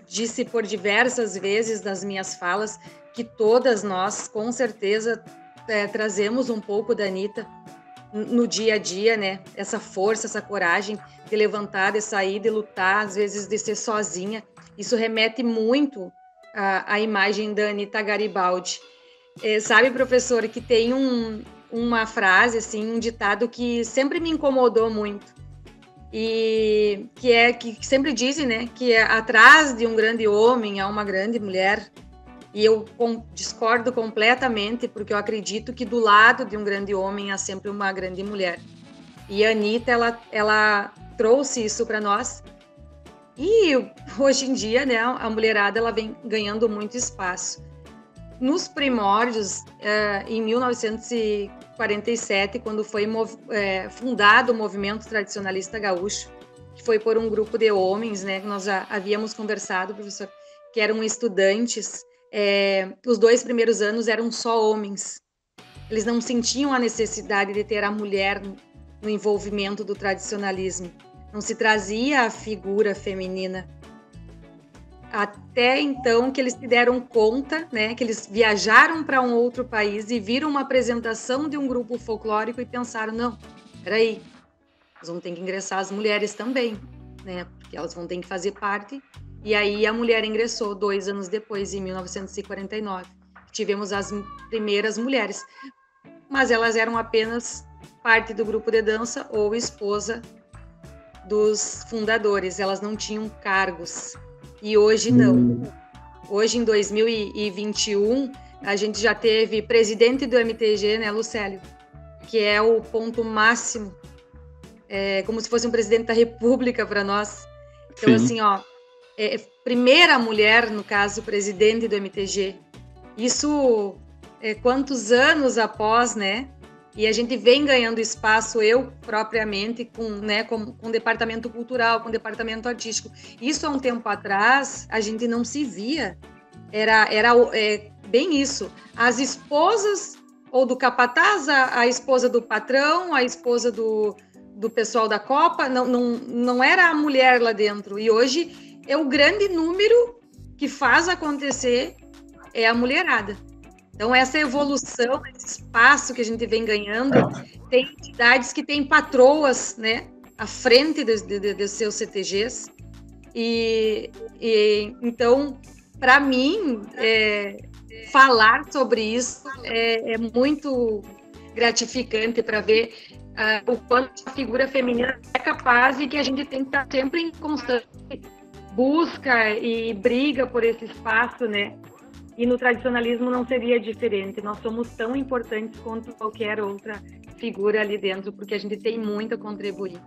disse por diversas vezes nas minhas falas que todas nós, com certeza, trazemos um pouco da Anita no dia a dia, né? Essa força, essa coragem de levantar, de sair, de lutar, às vezes de ser sozinha. Isso remete muito à imagem da Anita Garibaldi. Sabe, professor, que tem uma frase, assim, um ditado que sempre me incomodou muito, e que sempre dizem, né, que atrás de um grande homem há uma grande mulher. E eu discordo completamente, porque eu acredito que do lado de um grande homem há sempre uma grande mulher. E a Anita, ela trouxe isso para nós. E hoje em dia, né, a mulherada ela vem ganhando muito espaço. Nos primórdios, em 1947, quando foi fundado o movimento tradicionalista gaúcho, que foi por um grupo de homens, né, que nós já havíamos conversado, professor, que eram estudantes. Os 2 primeiros anos eram só homens. Eles não sentiam a necessidade de ter a mulher no envolvimento do tradicionalismo. Não se trazia a figura feminina. Até então que eles se deram conta, né, que eles viajaram para um outro país e viram uma apresentação de um grupo folclórico e pensaram, não, peraí, nós vamos ter que ingressar as mulheres também, né, porque elas vão ter que fazer parte. E aí a mulher ingressou 2 anos depois, em 1949. Tivemos as primeiras mulheres, mas elas eram apenas parte do grupo de dança ou esposa dos fundadores, elas não tinham cargos. E hoje não. Hoje, em 2021, a gente já teve presidente do MTG, né, Lucélio? Que é o ponto máximo, como se fosse um presidente da República para nós. Então, Sim. assim, ó, primeira mulher, no caso, presidente do MTG. Isso quantos anos após, né? E a gente vem ganhando espaço, eu propriamente, com o departamento cultural, com o departamento artístico. Isso há um tempo atrás, a gente não se via. Era bem isso. As esposas, ou do capataz, a esposa do patrão, a esposa do pessoal da Copa, não era a mulher lá dentro. E hoje é o grande número que faz acontecer é a mulherada. Então, essa evolução, esse espaço que a gente vem ganhando, tem entidades que têm patroas, né, à frente dos seus CTGs, Então, para mim, falar sobre isso é muito gratificante para ver o quanto a figura feminina é capaz e que a gente tem que estar sempre em constante busca e briga por esse espaço, né? E no tradicionalismo não seria diferente. Nós somos tão importantes quanto qualquer outra figura ali dentro, porque a gente tem muito a contribuir.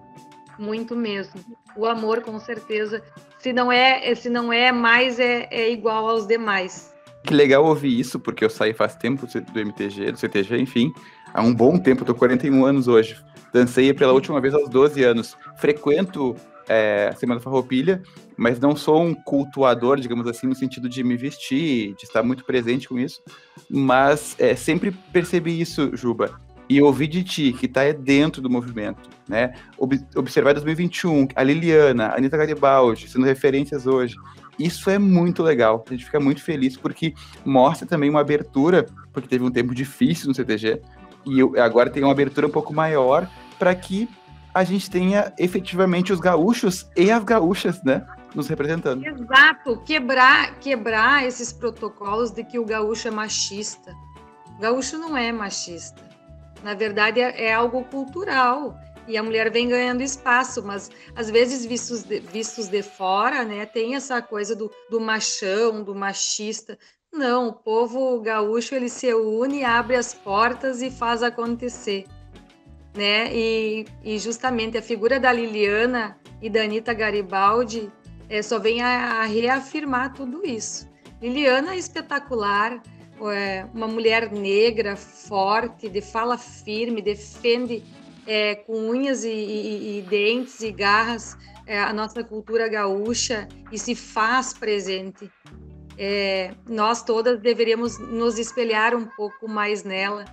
Muito mesmo. O amor, com certeza, se não é mais, é igual aos demais. Que legal ouvir isso, porque eu saí faz tempo do MTG, do CTG, enfim, há um bom tempo, eu tô 41 anos hoje. Dancei pela última vez aos 12 anos. Frequento a Semana Farroupilha, mas não sou um cultuador, digamos assim, no sentido de me vestir, de estar muito presente com isso, mas sempre percebi isso, Juba, e ouvi de ti, que está dentro do movimento, né? Observar 2021, a Liliana, a Anitta Garibaldi, sendo referências hoje, isso é muito legal, a gente fica muito feliz, porque mostra também uma abertura, porque teve um tempo difícil no CTG, e agora tem uma abertura um pouco maior, para que a gente tenha efetivamente os gaúchos e as gaúchas, né, nos representando. Exato, quebrar esses protocolos de que o gaúcho é machista. O gaúcho não é machista. Na verdade, é algo cultural. E a mulher vem ganhando espaço, mas às vezes vistos de fora, né, tem essa coisa do machão, do machista. Não, o povo gaúcho, ele se une, abre as portas e faz acontecer. Né? E justamente a figura da Liliana e da Anitta Garibaldi só vem a reafirmar tudo isso. Liliana é espetacular, uma mulher negra, forte, de fala firme, defende com unhas e dentes e garras a nossa cultura gaúcha e se faz presente. Nós todas deveríamos nos espelhar um pouco mais nela.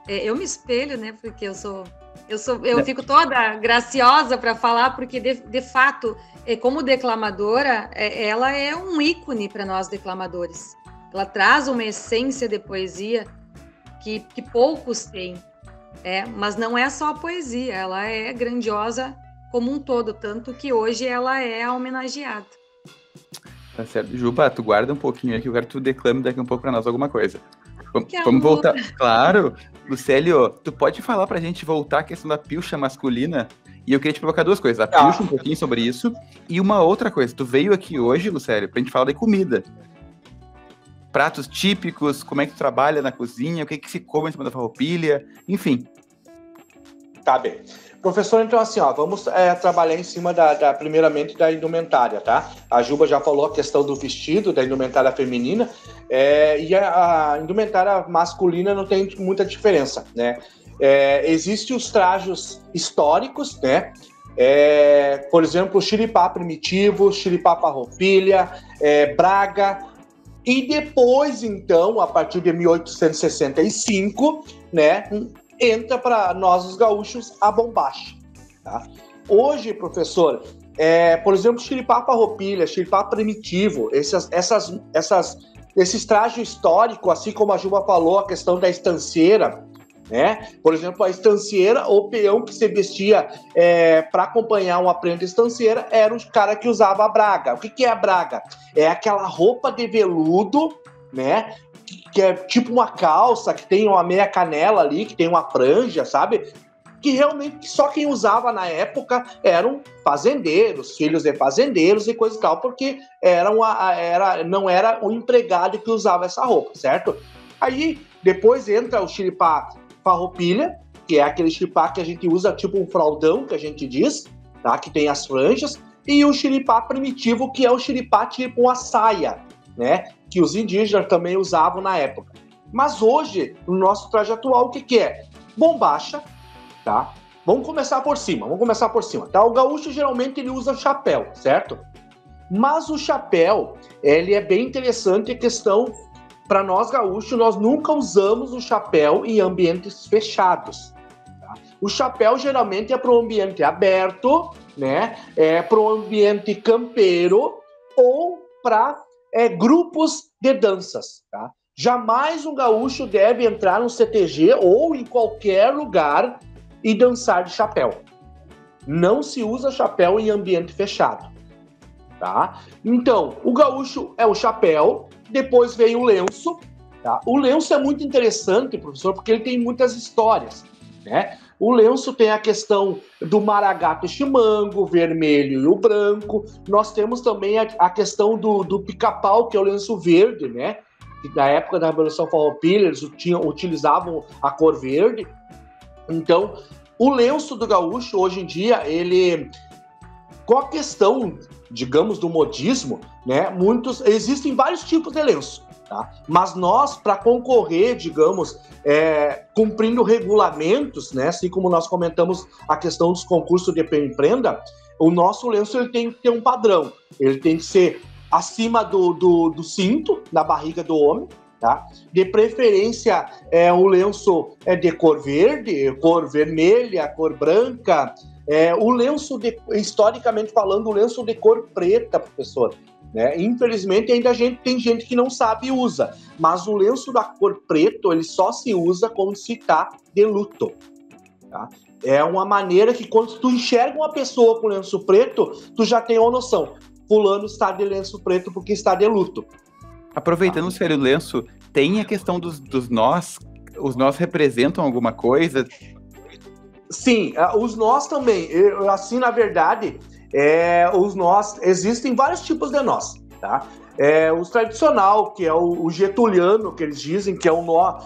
Eu me espelho, né? Porque eu fico toda graciosa para falar, porque de fato, como declamadora, ela é um ícone para nós declamadores. Ela traz uma essência de poesia que poucos têm, mas não é só a poesia, ela é grandiosa como um todo, tanto que hoje ela é homenageada. Tá certo. Juba, tu guarda um pouquinho aí que eu quero que tu declame daqui um pouco para nós alguma coisa. Vamos voltar. Claro, Lucélio, tu pode falar pra gente voltar à questão da pilcha masculina? E eu queria te provocar duas coisas. A pilcha, um pouquinho sobre isso. E uma outra coisa. Tu veio aqui hoje, Lucélio, pra gente falar de comida. Pratos típicos, como é que tu trabalha na cozinha, o que se come em cima da farroupilha, enfim. Tá bem. Professor, então assim, vamos trabalhar em cima primeiramente da indumentária, tá? A Juba já falou a questão do vestido, da indumentária feminina, e a indumentária masculina não tem muita diferença, né? Existem os trajes históricos, né? Por exemplo, xiripá primitivo, xiripá farroupilha, braga, e depois, então, a partir de 1865, né? Entra para nós, os gaúchos, a bombacha. Tá? Hoje, professor, por exemplo, xiripá farroupilha, xiripá primitivo, esses trajes históricos, assim como a Juba falou, a questão da estancieira, né? Por exemplo, a estancieira, o peão que se vestia para acompanhar uma prenda estancieira, era o cara que usava a braga. O que é a braga? É aquela roupa de veludo, né? Que é tipo uma calça, que tem uma meia canela ali, que tem uma franja, sabe? Que realmente só quem usava na época eram fazendeiros, filhos de fazendeiros e coisa e tal, porque não era o empregado que usava essa roupa, certo? Aí depois entra o xiripá farroupilha, que é aquele xiripá que a gente usa tipo um fraldão, que a gente diz, tá? Que tem as franjas, e o xiripá primitivo, que é o xiripá tipo uma saia, né? Que os indígenas também usavam na época. Mas hoje, no nosso traje atual, o que é? Bombacha, tá? Vamos começar por cima, tá? O gaúcho, geralmente, ele usa chapéu, certo? Mas o chapéu, ele é bem interessante a questão, para nós gaúchos, nós nunca usamos o chapéu em ambientes fechados. Tá? O chapéu, geralmente, é para o ambiente aberto, né? Para o ambiente campeiro ou para grupos de danças, tá? Jamais um gaúcho deve entrar no CTG ou em qualquer lugar e dançar de chapéu. Não se usa chapéu em ambiente fechado, tá? tá? Então, o gaúcho é o chapéu, depois vem o lenço, tá? O lenço é muito interessante, professor, porque ele tem muitas histórias, né? O lenço tem a questão do maragato e chimango, o vermelho e o branco. Nós temos também a questão do pica-pau, que é o lenço verde, né? Que na época da Revolução Farroupilha eles utilizavam a cor verde. Então, o lenço do gaúcho, hoje em dia, ele... Com a questão, digamos, do modismo, né? Existem vários tipos de lenço. Tá? Mas nós, para concorrer, digamos, cumprindo regulamentos, né, assim como nós comentamos a questão dos concursos de empreenda, o nosso lenço ele tem que ter um padrão. Ele tem que ser acima do cinto, na barriga do homem, tá? De preferência, o lenço é de cor verde, cor vermelha, cor branca. O lenço, historicamente falando, o lenço de cor preta, professor. Né? Infelizmente, ainda tem gente que não sabe e usa, mas o lenço da cor preto ele só se usa quando se está de luto. Tá? É uma maneira que quando tu enxerga uma pessoa com lenço preto, tu já tem uma noção. Fulano está de lenço preto porque está de luto. Aproveitando o sério lenço, tem a questão dos nós. Os nós representam alguma coisa? Sim, os nós também. Assim, na verdade... os nós, existem vários tipos de nós, tá? Os tradicional, que é o getuliano, que eles dizem que é um nó,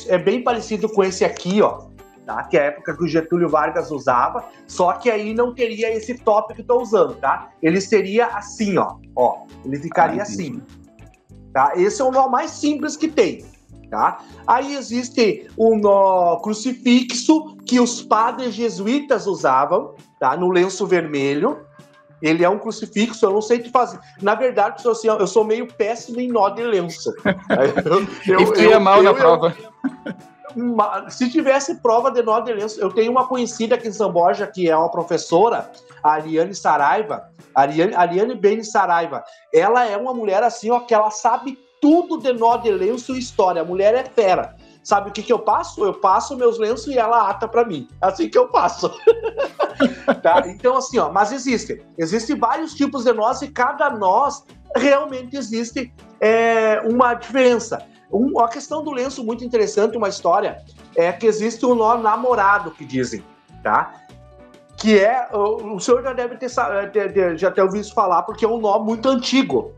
é bem parecido com esse aqui, ó, tá? Que é a época que o Getúlio Vargas usava, só que aí não teria esse top que eu tô usando, tá? Ele seria assim, ó, ele ficaria assim, tá? Esse é o nó mais simples que tem, tá? Aí existe o nó crucifixo, que os padres jesuítas usavam, tá? No lenço vermelho. Ele é um crucifixo, eu não sei te fazer. Na verdade, eu sou meio péssimo em nó de lenço. Eu ia mal na prova. Se tivesse prova de nó de lenço, eu tenho uma conhecida aqui em São Borja, que é uma professora, a Ariane Saraiva, Ariane Bene Saraiva. Ela é uma mulher assim, ó, que ela sabe tudo de nó de lenço e história. A mulher é fera. Sabe o que eu passo? Eu passo meus lenços e ela ata para mim. Assim que eu passo. Tá? Então, assim, ó, mas existem vários tipos de nós e cada nós realmente existe uma diferença. A questão do lenço muito interessante, uma história, é que existe um nó namorado, que dizem, tá? Que o senhor já deve ter ouvido isso falar, porque é um nó muito antigo.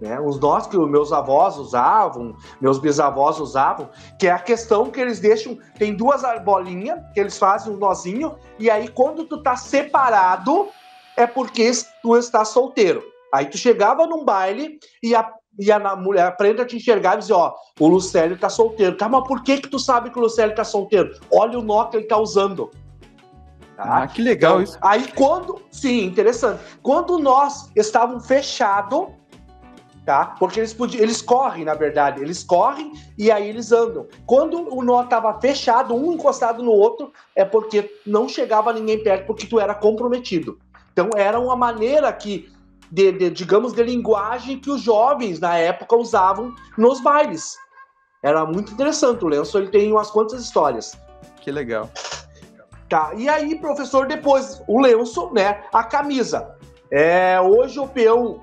Né, os nós que os meus avós usavam, meus bisavós usavam, que é a questão que eles deixam, tem duas bolinhas, que eles fazem um nozinho, e aí quando tu tá separado, é porque tu está solteiro. Aí tu chegava num baile e a mulher, a prenda te enxergava e dizia, ó, o Lucélio tá solteiro. Tá, mas por que tu sabe que o Lucélio tá solteiro? Olha o nó que ele tá usando. Tá? Que legal então, isso. Aí sim, interessante. Quando nós estávamos fechados, tá? Porque eles correm, na verdade, eles correm e aí eles andam. Quando o nó estava fechado, um encostado no outro, é porque não chegava ninguém perto, porque tu era comprometido. Então era uma maneira digamos, de linguagem que os jovens na época usavam nos bailes. Era muito interessante, o lenço ele tem umas quantas histórias. Que legal. Tá, e aí, professor, depois, o lenço, né, a camisa. Hoje o peão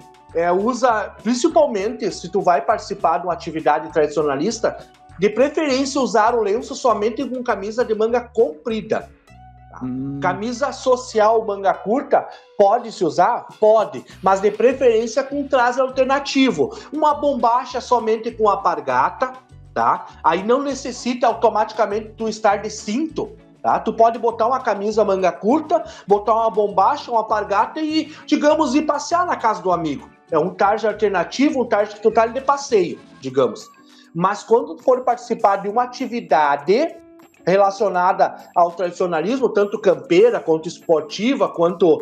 usa, principalmente se tu vai participar de uma atividade tradicionalista, de preferência usar o lenço somente com camisa de manga comprida. Tá? Camisa social manga curta, pode se usar? Pode, mas de preferência com traje alternativo. Uma bombacha somente com alpargata, tá? Aí não necessita automaticamente tu estar de cinto. Tá? Tu pode botar uma camisa manga curta, botar uma bombacha, uma alpargata e, digamos, ir passear na casa do amigo. É um tarde alternativo, um tarde que tu tá de passeio, digamos. Mas quando tu for participar de uma atividade relacionada ao tradicionalismo, tanto campeira, quanto esportiva, quanto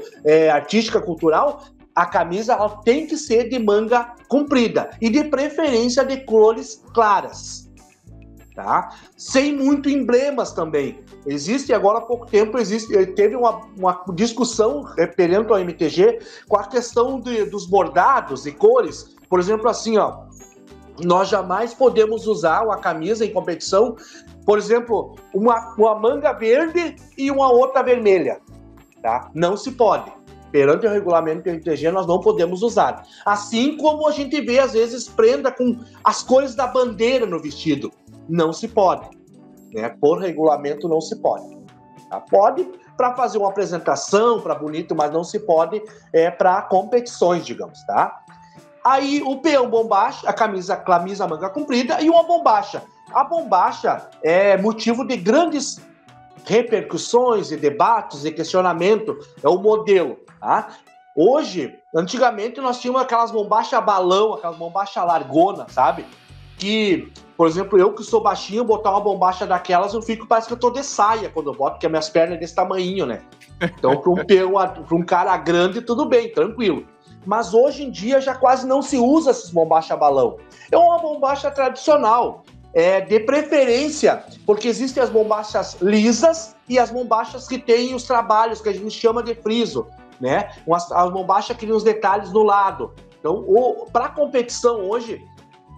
artística, cultural, a camisa ela tem que ser de manga comprida e de preferência de cores claras. Tá? Sem muito emblemas também. Existe, agora há pouco tempo, teve uma discussão referente ao MTG com a questão dos bordados e cores. Por exemplo, assim, ó, nós jamais podemos usar uma camisa em competição, por exemplo, uma manga verde e uma outra vermelha. Tá? Não se pode. perante o regulamento RTG, nós não podemos usar. Assim como a gente vê, às vezes, prenda com as cores da bandeira no vestido. Não se pode. Né? Por regulamento, não se pode. Tá? Pode para fazer uma apresentação, para bonito, mas não se pode para competições, digamos, tá? Aí o peão bombacha, a camisa manga comprida e uma bombacha. A bombacha é motivo de grandes repercussões e debates e questionamento, é o modelo, tá? Hoje, antigamente nós tínhamos aquelas bombachas balão, aquelas bombachas largona, sabe? Que, por exemplo, eu que sou baixinho, botar uma bombacha daquelas, parece que eu tô de saia quando eu boto, porque minhas pernas é desse tamanhinho, né? Então, para um cara grande, tudo bem, tranquilo. Mas hoje em dia já quase não se usa essas bombachas balão. É uma bombacha tradicional, de preferência, porque existem as bombachas lisas e as bombachas que têm os trabalhos, que a gente chama de friso, né? As bombachas que têm os detalhes no lado. Então, para competição hoje,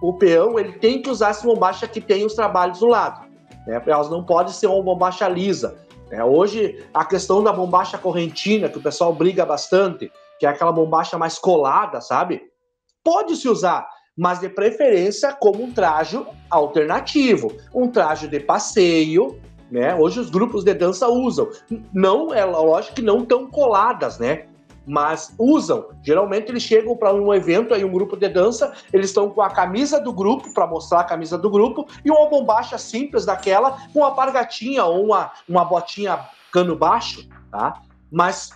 o peão ele tem que usar essa bombacha que tem os trabalhos no lado. Né? Elas não podem ser uma bombacha lisa. Né? Hoje, a questão da bombacha correntina, que o pessoal briga bastante, que é aquela bombacha mais colada, sabe? Pode-se usar, mas de preferência como um traje alternativo, um traje de passeio, né? Hoje os grupos de dança usam. Não, é lógico que não tão coladas, né? Mas usam. Geralmente eles chegam para um evento, aí um grupo de dança, eles estão com a camisa do grupo, para mostrar a camisa do grupo, e uma bombacha simples daquela, com uma pargatinha ou uma botinha cano baixo, tá? Mas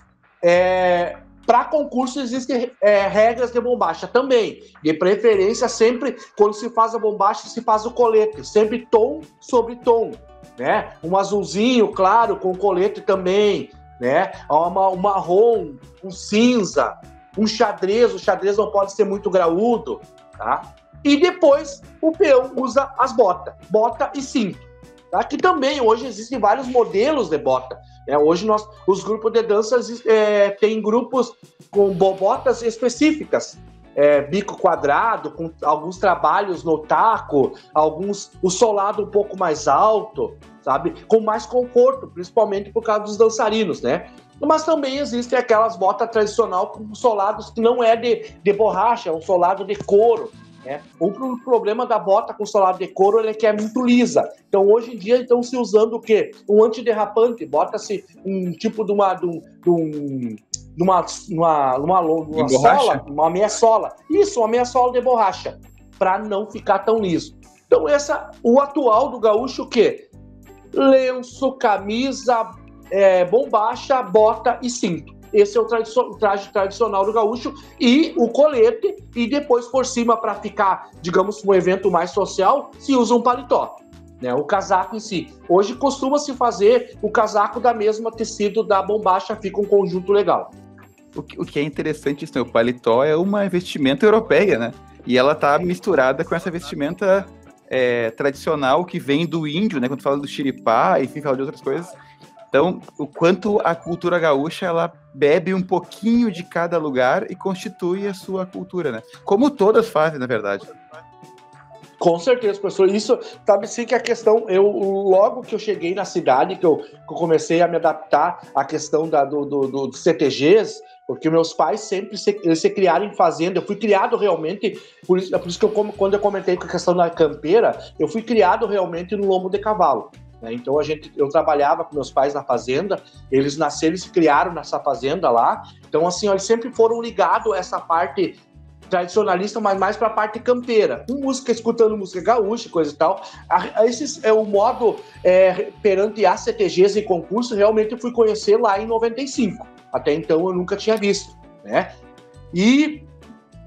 para concurso existem regras de bombacha também. De preferência, sempre, quando se faz a bombacha, se faz o colete. Sempre tom sobre tom. Né? Um azulzinho, claro, com colete também. Né? Um marrom, um cinza, um xadrez. O xadrez não pode ser muito graúdo. Tá? E depois o peão usa as botas. Bota e cinto. Tá? Que também hoje existem vários modelos de bota. Hoje os grupos de dança têm grupos com botas específicas, bico quadrado, com alguns trabalhos no taco, o solado um pouco mais alto, sabe? Com mais conforto, principalmente por causa dos dançarinos, né? Mas também existem aquelas botas tradicionais com solados que não é de borracha, é um solado de couro. O problema da bota com solado de couro é que é muito lisa. Então, hoje em dia, estão se usando o quê? Um antiderrapante. Bota-se um tipo de uma sola, uma meia sola. Isso, uma meia sola de borracha, para não ficar tão liso. Então, o atual do gaúcho, o quê? Lenço, camisa, bombacha, bota e cinto. Esse é o traje tradicional do gaúcho e o colete, e depois por cima, para ficar, digamos, um evento mais social, se usa um paletó, né? O casaco em si. Hoje costuma-se fazer o casaco da mesma tecido da bombacha, fica um conjunto legal. O que é interessante, isso, né? O paletó é uma vestimenta europeia, né? E ela tá misturada com essa vestimenta tradicional que vem do índio, né? Quando fala do xiripá e fala de outras coisas. Então, o quanto a cultura gaúcha, ela bebe um pouquinho de cada lugar e constitui a sua cultura, né? Como todas fazem, na verdade. Com certeza, professor. Isso, sabe sim que a questão, logo que eu cheguei na cidade, que eu comecei a me adaptar à questão dos CTGs, porque meus pais sempre se criaram em fazenda. Eu fui criado realmente, por isso que quando eu comentei com a questão da campeira, eu fui criado realmente no lombo de cavalo. Então eu trabalhava com meus pais na fazenda, eles nasceram e se criaram nessa fazenda lá. Então, assim, eles sempre foram ligados a essa parte tradicionalista, mas mais para a parte campeira, com música, escutando música gaúcha, coisa e tal. Esse é o modo perante as CTGs e concurso, realmente eu fui conhecer lá em 95. Até então eu nunca tinha visto, né? E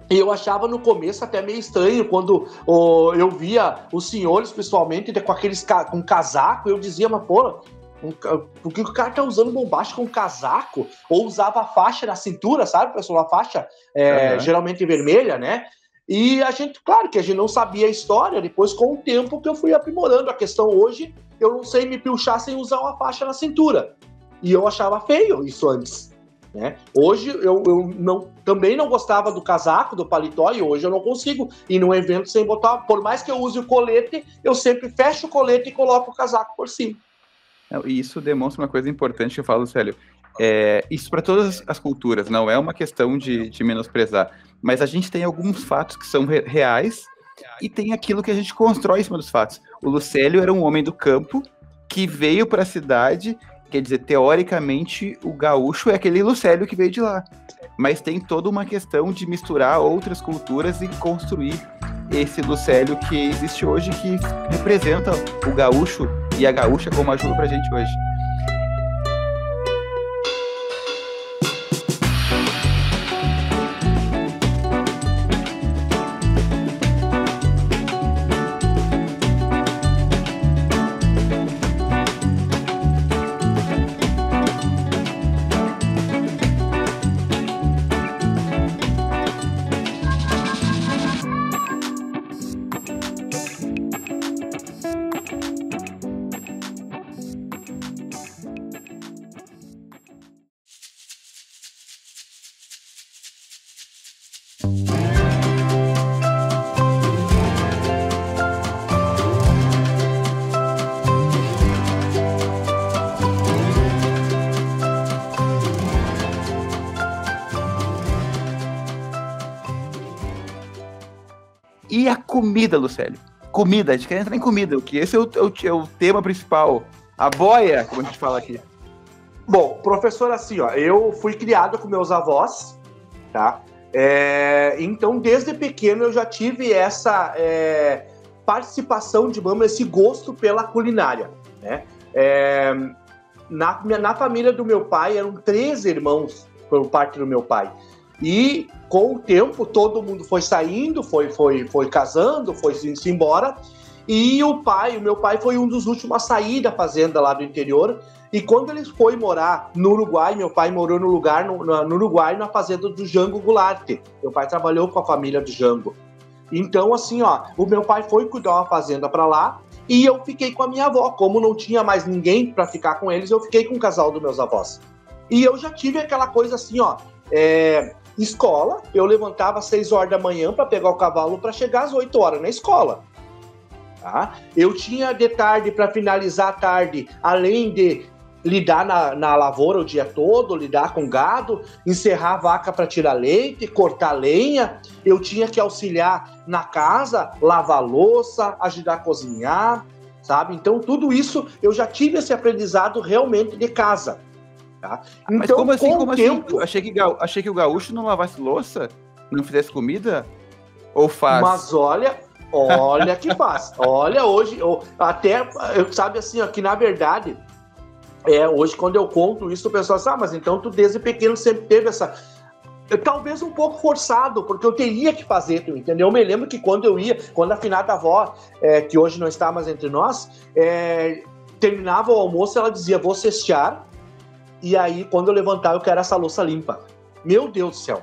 eu achava no começo até meio estranho quando eu via os senhores, pessoalmente, com casaco. Eu dizia, mas pô, por que o cara tá usando bombacha com casaco? Ou usava a faixa na cintura, sabe, pessoal? A faixa geralmente vermelha, né? E a gente, claro que a gente não sabia a história. Depois, com o tempo, que eu fui aprimorando a questão. Hoje, eu não sei me pilchar sem usar uma faixa na cintura. E eu achava feio isso antes. Né? Hoje eu também não gostava do casaco, do paletó, e hoje eu não consigo ir num evento sem botar, por mais que eu use o colete, eu sempre fecho o colete e coloco o casaco por cima. E isso demonstra uma coisa importante que eu falo, Célio. Isso para todas as culturas, não é uma questão de menosprezar, mas a gente tem alguns fatos que são reais e tem aquilo que a gente constrói em cima dos fatos. O Lucélio era um homem do campo que veio para a cidade, quer dizer, teoricamente, o gaúcho é aquele Lucélio que veio de lá, mas tem toda uma questão de misturar outras culturas e construir esse Lucélio que existe hoje, que representa o gaúcho e a gaúcha como ajuda pra gente hoje. E a comida, Lucélio? Comida, a gente quer entrar em comida, porque esse é o tema principal. A boia, como a gente fala aqui. Bom, professor, assim, ó, eu fui criado com meus avós, tá? Então, desde pequeno, eu já tive essa participação, digamos, esse gosto pela culinária, né? Na família do meu pai, eram 3 irmãos, por parte do meu pai. E, com o tempo, todo mundo foi saindo, foi casando, foi indo embora. E o meu pai foi um dos últimos a sair da fazenda lá do interior. E quando ele foi morar no Uruguai, meu pai morou no Uruguai, na fazenda do Jango Goulart. Meu pai trabalhou com a família do Jango. Então, assim, ó, o meu pai foi cuidar uma fazenda para lá e eu fiquei com a minha avó. Como não tinha mais ninguém para ficar com eles, eu fiquei com o casal dos meus avós. E eu já tive aquela coisa assim, ó, escola, eu levantava às 6 horas da manhã para pegar o cavalo para chegar às 8 horas na escola. Tá? Eu tinha de tarde para finalizar a tarde, além de lidar na lavoura o dia todo, lidar com gado, encerrar a vaca para tirar leite, cortar lenha, eu tinha que auxiliar na casa, lavar louça, ajudar a cozinhar, sabe? Então tudo isso eu já tive esse aprendizado realmente de casa. Tá? Então, mas como assim? tempo... Achei que o gaúcho não lavasse louça? Não fizesse comida? Ou faz? Mas olha que faz. Olha, hoje, sabe assim, ó, que na verdade, hoje quando eu conto isso, o pessoal diz, mas então tu desde pequeno sempre teve essa... Talvez um pouco forçado, porque eu teria que fazer, tu entendeu? Eu me lembro que quando a finada avó, que hoje não está mais entre nós, terminava o almoço, ela dizia, vou cestear, e aí, quando eu levantar, eu quero essa louça limpa. Meu Deus do céu.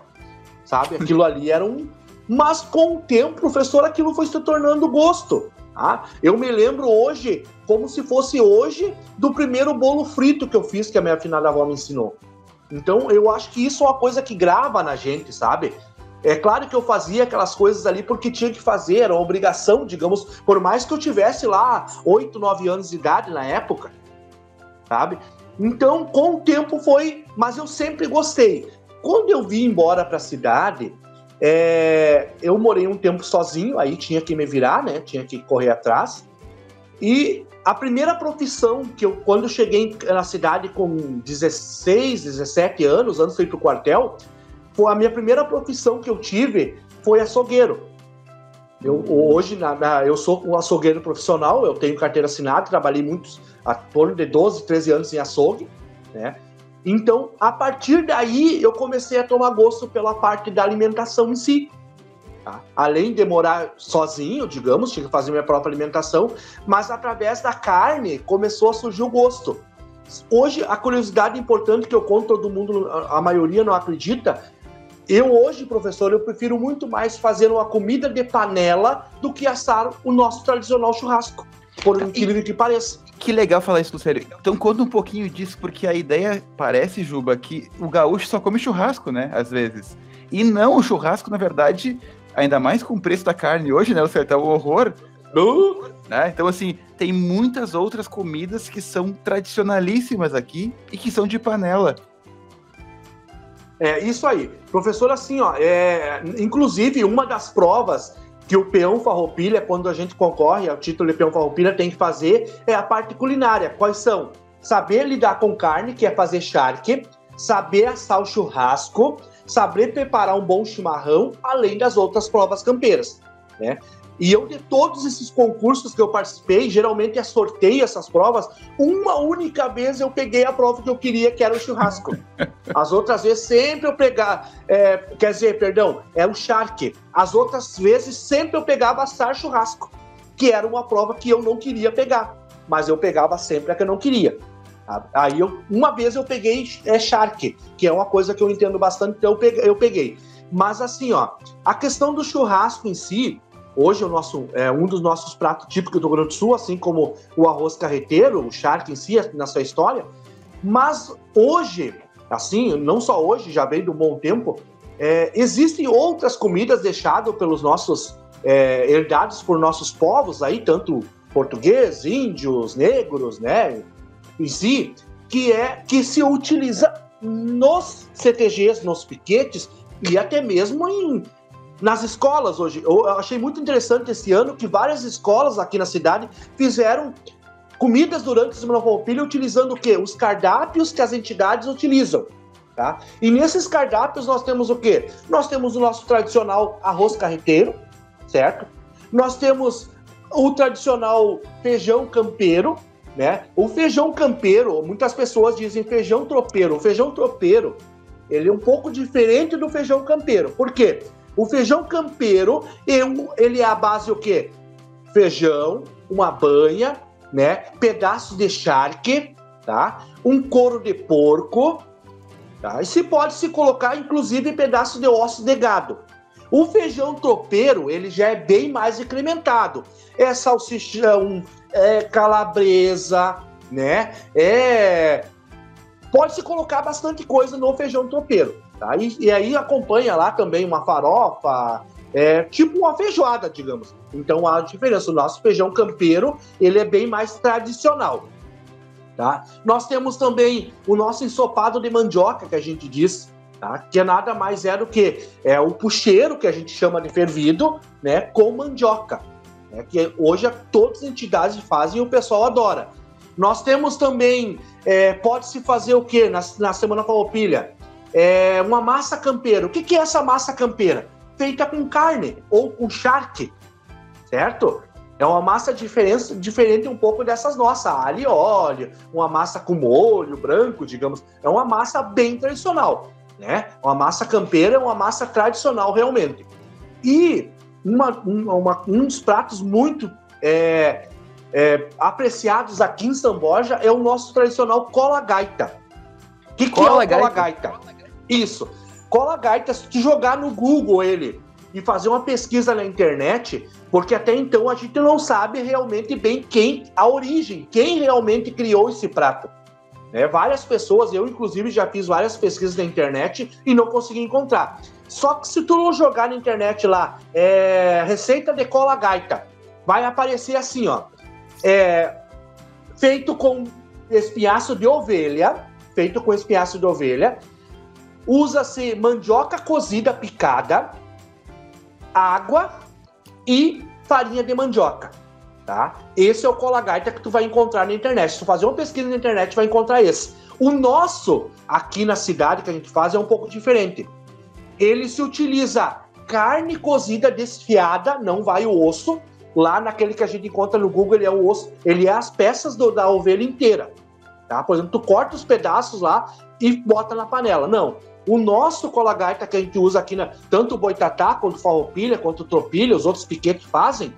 Sabe? Aquilo ali era um... Mas, com o tempo, professor, aquilo foi se tornando gosto. Tá? Eu me lembro hoje, como se fosse hoje, do primeiro bolo frito que eu fiz, que a minha finada avó me ensinou. Então, eu acho que isso é uma coisa que grava na gente, sabe? É claro que eu fazia aquelas coisas ali porque tinha que fazer, era uma obrigação, digamos, por mais que eu tivesse lá 8, 9 anos de idade na época, sabe? Então, com o tempo foi... Mas eu sempre gostei. Quando eu vim embora para a cidade, eu morei um tempo sozinho, aí tinha que me virar, né? Tinha que correr atrás. E a primeira profissão que quando eu cheguei na cidade com 16, 17 anos, antes de ir para o quartel, a minha primeira profissão que eu tive foi açougueiro. Hoje, eu sou um açougueiro profissional, eu tenho carteira assinada, trabalhei há torno de 12, 13 anos em açougue, né? Então, a partir daí, eu comecei a tomar gosto pela parte da alimentação em si. Tá? Além de morar sozinho, digamos, tinha que fazer minha própria alimentação, mas através da carne começou a surgir o gosto. Hoje, a curiosidade importante que eu conto, todo mundo, a maioria não acredita, hoje, professor, eu prefiro muito mais fazer uma comida de panela do que assar o nosso tradicional churrasco, por incrível que pareça. Que legal falar isso, Lucélio. Então conta um pouquinho disso, porque a ideia parece, Juba, que o gaúcho só come churrasco, né, às vezes. E não, o churrasco, na verdade, ainda mais com o preço da carne hoje, né, Lucélio, tá um horror. Né? Então, assim, tem muitas outras comidas que são tradicionalíssimas aqui e que são de panela. Isso aí. Professor, assim, ó, inclusive uma das provas que o peão farroupilha, quando a gente concorre ao título de peão farroupilha, tem que fazer é a parte culinária. Quais são? Saber lidar com carne, que é fazer charque, saber assar o churrasco, saber preparar um bom chimarrão, além das outras provas campeiras, né? E eu, de todos esses concursos que eu participei, geralmente é sorteio essas provas, uma única vez eu peguei a prova que eu queria, que era o churrasco. As outras vezes sempre eu pegava, era o charque. As outras vezes sempre eu pegava assar churrasco, que era uma prova que eu não queria pegar, mas eu pegava sempre a que eu não queria. Aí uma vez eu peguei charque, que é uma coisa que eu entendo bastante, então eu peguei. Mas assim, ó, a questão do churrasco em si, hoje um dos nossos pratos típicos do Rio Grande do Sul, assim como o arroz carreteiro, o charque em si, na sua história. Mas hoje, assim, não só hoje, já vem de um bom tempo, existem outras comidas deixadas pelos nossos, herdados por nossos povos aí, tanto português, índios, negros, né, em si, que se utiliza nos CTGs, nos piquetes e até mesmo nas escolas hoje. Eu achei muito interessante esse ano que várias escolas aqui na cidade fizeram comidas durante a Semana Farroupilha utilizando o quê? Os cardápios que as entidades utilizam, tá? E nesses cardápios nós temos o quê? Nós temos o nosso tradicional arroz carreteiro, certo? Nós temos o tradicional feijão campeiro, né? O feijão campeiro, muitas pessoas dizem feijão tropeiro. O feijão tropeiro, ele é um pouco diferente do feijão campeiro. Por quê? O feijão campeiro, ele é a base o quê? Feijão, uma banha, né? Pedaço de charque, tá? Um couro de porco, tá? E se pode se colocar, inclusive, pedaço de osso de gado. O feijão tropeiro, ele já é bem mais incrementado. É salsichão, é calabresa, né? Pode-se colocar bastante coisa no feijão tropeiro, tá? E aí acompanha lá também uma farofa, tipo uma feijoada, digamos. Então há diferença. O nosso feijão campeiro, ele é bem mais tradicional, tá? Nós temos também o nosso ensopado de mandioca, que a gente diz, tá? Que nada mais é do que o pucheiro, que a gente chama de fervido, né? Com mandioca, né? Que hoje todas as entidades fazem e o pessoal adora. Nós temos também, pode-se fazer o quê na Semana Farroupilha? Uma massa campeira. O que é essa massa campeira? Feita com carne ou com charque, certo? É uma massa diferente um pouco dessas nossas, alho e óleo, uma massa com molho branco, digamos. É uma massa bem tradicional, né? Uma massa campeira é uma massa tradicional realmente. E um dos pratos muito apreciados aqui em Samboja é o nosso tradicional cola-gaita. O que é o cola-gaita? Isso. Cola-gaita, se tu jogar no Google ele e fazer uma pesquisa na internet, porque até então a gente não sabe realmente bem a origem, quem realmente criou esse prato. Várias pessoas, eu inclusive já fiz várias pesquisas na internet e não consegui encontrar. Só que se tu não jogar na internet lá, receita de cola-gaita, vai aparecer assim, ó. Feito com espinhaço de ovelha, usa-se mandioca cozida picada, água e farinha de mandioca, tá? Esse é o cola-gaita que tu vai encontrar na internet. Se tu fazer uma pesquisa na internet, vai encontrar esse. O nosso, aqui na cidade, que a gente faz, é um pouco diferente. Ele se utiliza carne cozida desfiada, não vai o osso. Lá naquele que a gente encontra no Google, ele é o osso, ele é as peças da ovelha inteira, tá? Por exemplo, tu corta os pedaços lá e bota na panela. Não. O nosso cola-gaita que a gente usa aqui, tanto o boitatá, quanto o farroupilha, quanto o tropilha, os outros piquetes fazem,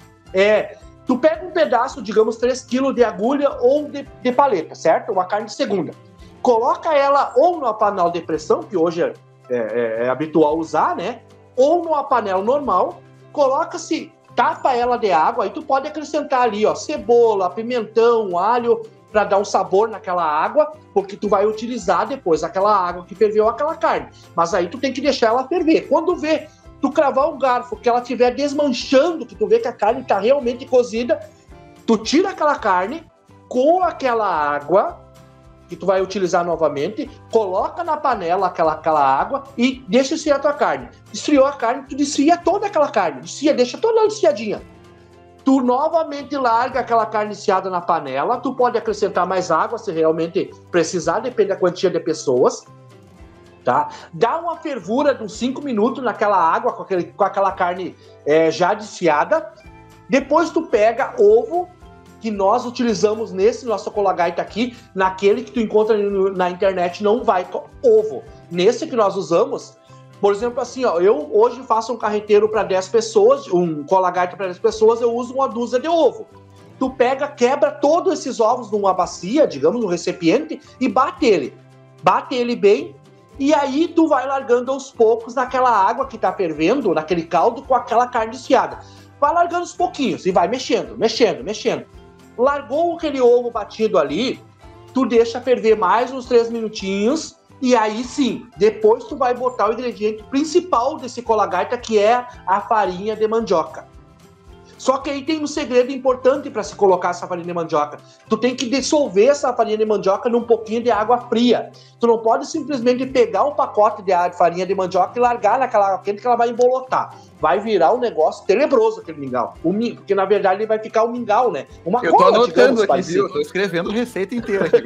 tu pega um pedaço, digamos, 3 kg de agulha ou de paleta, certo? Uma carne de segunda. Coloca ela ou numa panela de pressão, que hoje é habitual usar, né? Ou numa panela normal, tapa ela de água, aí tu pode acrescentar ali, ó, cebola, pimentão, alho, para dar um sabor naquela água, porque tu vai utilizar depois aquela água que ferveu aquela carne. Mas aí tu tem que deixar ela ferver. Quando tu cravar o garfo, que ela estiver desmanchando, que tu vê que a carne está realmente cozida, tu tira aquela carne com aquela água, que tu vai utilizar novamente, coloca na panela aquela água e deixa esfriar a tua carne. Esfriou a carne, tu desfia toda aquela carne, deixa toda ela desfiadinha. Tu novamente larga aquela carne desfiada na panela, tu pode acrescentar mais água se realmente precisar, depende da quantia de pessoas, tá? Dá uma fervura de uns 5 minutos naquela água, com aquela carne já desfiada. Depois tu pega ovo, que nós utilizamos nesse nosso Colagaita aqui, naquele que tu encontra na internet não vai ovo. Nesse que nós usamos, por exemplo, assim, ó, eu hoje faço um carreteiro para 10 pessoas, um Colagaita para 10 pessoas, eu uso uma dúzia de ovo. Tu pega, quebra todos esses ovos numa bacia, digamos, num recipiente, e bate ele bem, e aí tu vai largando aos poucos naquela água que tá fervendo, naquele caldo com aquela carne desfiada. Vai largando aos pouquinhos e vai mexendo. Largou aquele ovo batido ali, tu deixa ferver mais uns 3 minutinhos, e aí sim, depois tu vai botar o ingrediente principal desse Colagaita, que é a farinha de mandioca. Só que aí tem um segredo importante para se colocar essa farinha de mandioca. Tu tem que dissolver essa farinha de mandioca num pouquinho de água fria. Tu não pode simplesmente pegar um pacote de farinha de mandioca e largar naquela água quente que ela vai embolotar. Vai virar um negócio tenebroso aquele mingau. Porque na verdade ele vai ficar um mingau, né? Uma Eu tô cola, anotando digamos, aqui, parecida. viu? Eu tô escrevendo receita inteira aqui.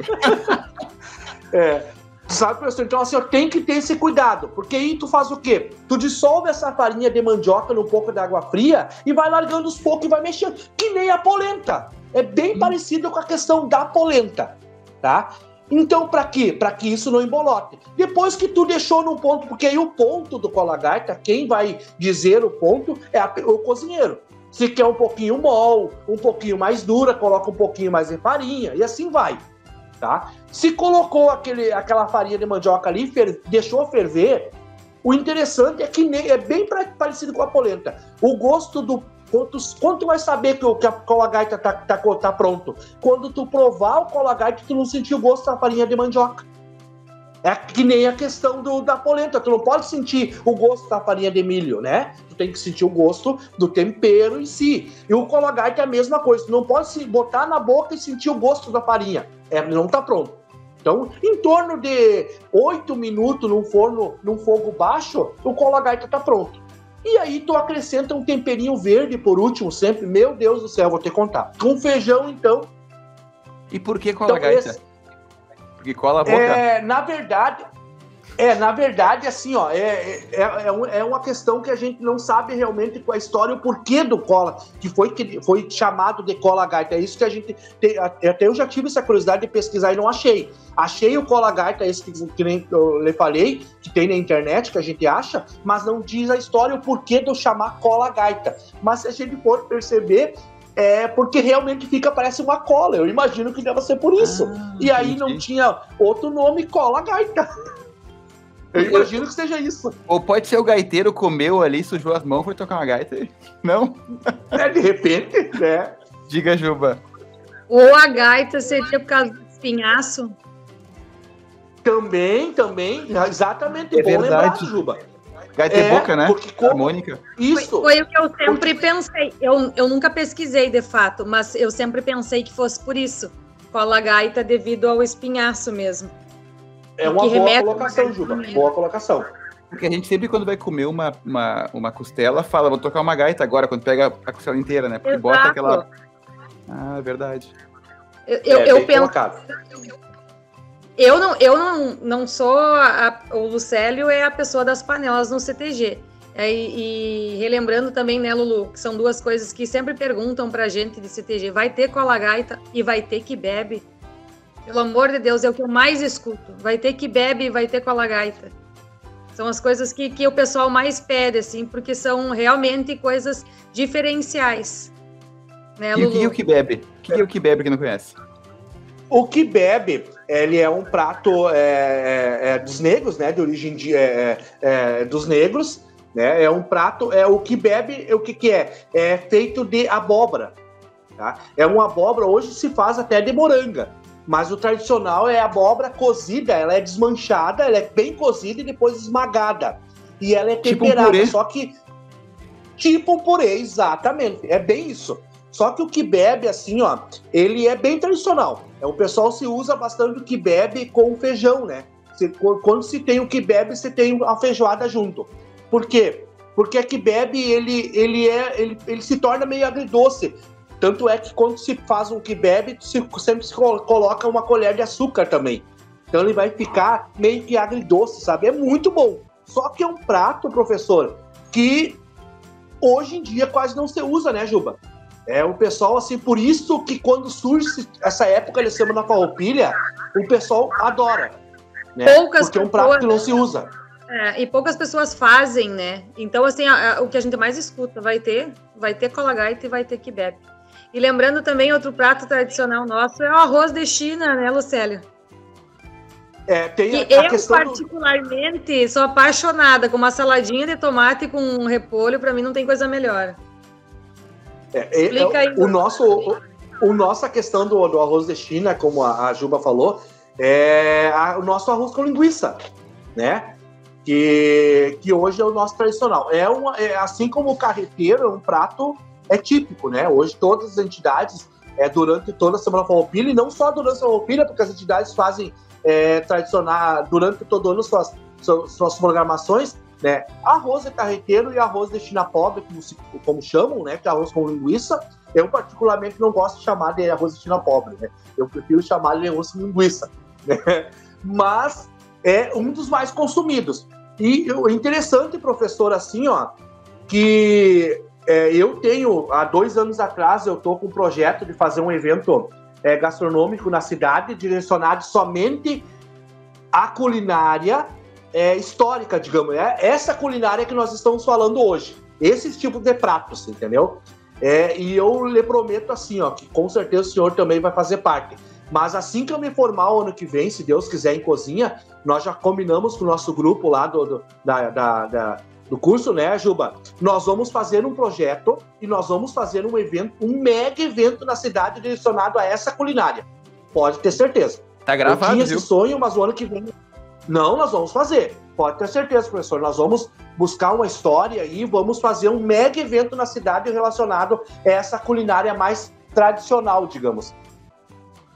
Sabe, professor? Então, assim, tem que ter esse cuidado, porque aí tu faz o quê? Tu dissolve essa farinha de mandioca num pouco de água fria e vai largando os poucos e vai mexendo, que nem a polenta. É bem parecido com a questão da polenta, tá? Então, pra quê? Pra que isso não embolote. Depois que tu deixou num ponto, porque aí o ponto do Colagaita, quem vai dizer o ponto é o cozinheiro. Se quer um pouquinho mole, um pouquinho mais dura, coloca um pouquinho mais de farinha e assim vai. Tá? Se colocou aquela farinha de mandioca ali, deixou ferver, o interessante é que é bem parecido com a polenta. O gosto do... Quando tu vai saber que a Colagaita tá pronto? Quando tu provar o Colagaita, tu não sentir o gosto da farinha de mandioca. É que nem a questão da polenta. Tu não pode sentir o gosto da farinha de milho, né? Tu tem que sentir o gosto do tempero em si. E o Colagaita é a mesma coisa. Tu não pode botar na boca e sentir o gosto da farinha. Não tá pronto. Então, em torno de 8 minutos num fogo baixo, o Colagaita tá pronto. E aí tu acrescenta um temperinho verde por último, sempre. Meu Deus do céu, vou te contar. Com feijão, então. E por que Colagaita? Porque cola a boca? Na verdade, assim, ó, é uma questão que a gente não sabe realmente com a história, o porquê do cola, que foi chamado de Colagaita. É isso que a gente tem, até eu já tive essa curiosidade de pesquisar e não achei. Achei o Colagaita, esse que nem eu lhe falei, que tem na internet, que a gente acha, mas não diz a história, o porquê de eu chamar Colagaita. Mas se a gente for perceber, porque realmente parece uma cola. Eu imagino que deva ser por isso. E aí não tinha outro nome, Colagaita. Eu imagino que seja isso. Ou pode ser o gaiteiro comeu ali, sujou as mãos, foi tocar uma gaita. Não? De repente, né? Diga, Juba. Ou a gaita seria por causa do espinhaço? Também. Exatamente. Bom lembrar, Juba. Gaita é boca, né? Harmônica. Isso. Foi o que eu sempre pensei. Eu nunca pesquisei, de fato, mas eu sempre pensei que fosse por isso. Colagaita devido ao espinhaço mesmo. É uma boa colocação, Juba. Boa colocação. Porque a gente sempre, quando vai comer uma costela, fala, vou tocar uma gaita agora, quando pega a costela inteira, né? Porque Exato. bota aquela... Ah, é verdade. Eu penso... Eu não sou... O Lucélio é a pessoa das panelas no CTG. E relembrando também, né, Lulu, que são duas coisas que sempre perguntam pra gente de CTG. Vai ter Colagaita e vai ter que bebe? Pelo amor de Deus, é o que eu mais escuto. Vai ter que bebe e vai ter Colagaita. São as coisas que o pessoal mais pede, assim, porque são realmente coisas diferenciais. Né, Lulu? E o que bebe? O que é o que bebe que não conhece? O que bebe, ele é um prato dos negros, né? De origem dos negros, né? É um prato, o que bebe, o que é? É feito de abóbora, tá? É uma abóbora, hoje se faz até de moranga. Mas o tradicional é a abóbora cozida, ela é desmanchada, ela é bem cozida e depois esmagada. E ela é temperada, tipo um purê. só que... Tipo um purê, exatamente. É bem isso. Só que o quibe, assim, ó, ele é bem tradicional. O pessoal se usa bastante o quibe com feijão, né? Quando se tem o quibe, você tem a feijoada junto. Por quê? Porque a quibe, ele se torna meio agridoce. Tanto é que quando se faz um quibe, sempre se coloca uma colher de açúcar também. Então ele vai ficar meio que agridoce, sabe? É muito bom. Só que é um prato, professor, que hoje em dia quase não se usa, né, Juba? O pessoal, assim, por isso que quando surge essa época de Semana Farroupilha, o pessoal adora, né? Porque é um prato que não se usa. E poucas pessoas fazem, né? Então, assim, o que a gente mais escuta, vai ter cola gaita e vai ter quibe. E lembrando também, outro prato tradicional nosso é o arroz de China, né, Lucélio? Tem que eu, particularmente, sou apaixonada com uma saladinha de tomate com um repolho, para mim não tem coisa melhor. Explica aí. Nossa questão do arroz de China, como a Juba falou, o nosso arroz com linguiça, né? Que hoje é o nosso tradicional. Assim como o carreteiro, é um prato típico, né? Hoje todas as entidades, durante toda a Semana Farroupilha, e não só durante a Semana Farroupilha, porque as entidades fazem tradicionar durante todo ano suas programações, né? Arroz de carreteiro e arroz de China pobre, como chamam, né? Que é arroz com linguiça. Eu particularmente não gosto de chamar de arroz de China pobre, né? Eu prefiro chamar de arroz com linguiça, né? Mas é um dos mais consumidos. E o interessante, professor, assim, ó, que eu tenho, há 2 anos atrás, eu estou com um projeto de fazer um evento gastronômico na cidade, direcionado somente à culinária histórica, digamos. Essa culinária que nós estamos falando hoje. Esses tipos de pratos, entendeu? E eu lhe prometo assim, ó, que com certeza o senhor também vai fazer parte. Mas assim que eu me formar o ano que vem, se Deus quiser, em cozinha, nós já combinamos com o nosso grupo lá do curso, né, Juba? Nós vamos fazer um projeto e nós vamos fazer um evento, um mega evento na cidade direcionado a essa culinária. Pode ter certeza. Tá gravado, eu tinha esse sonho, mas o ano que vem... Não, nós vamos fazer. Pode ter certeza, professor. Nós vamos buscar uma história e vamos fazer um mega evento na cidade relacionado a essa culinária mais tradicional, digamos.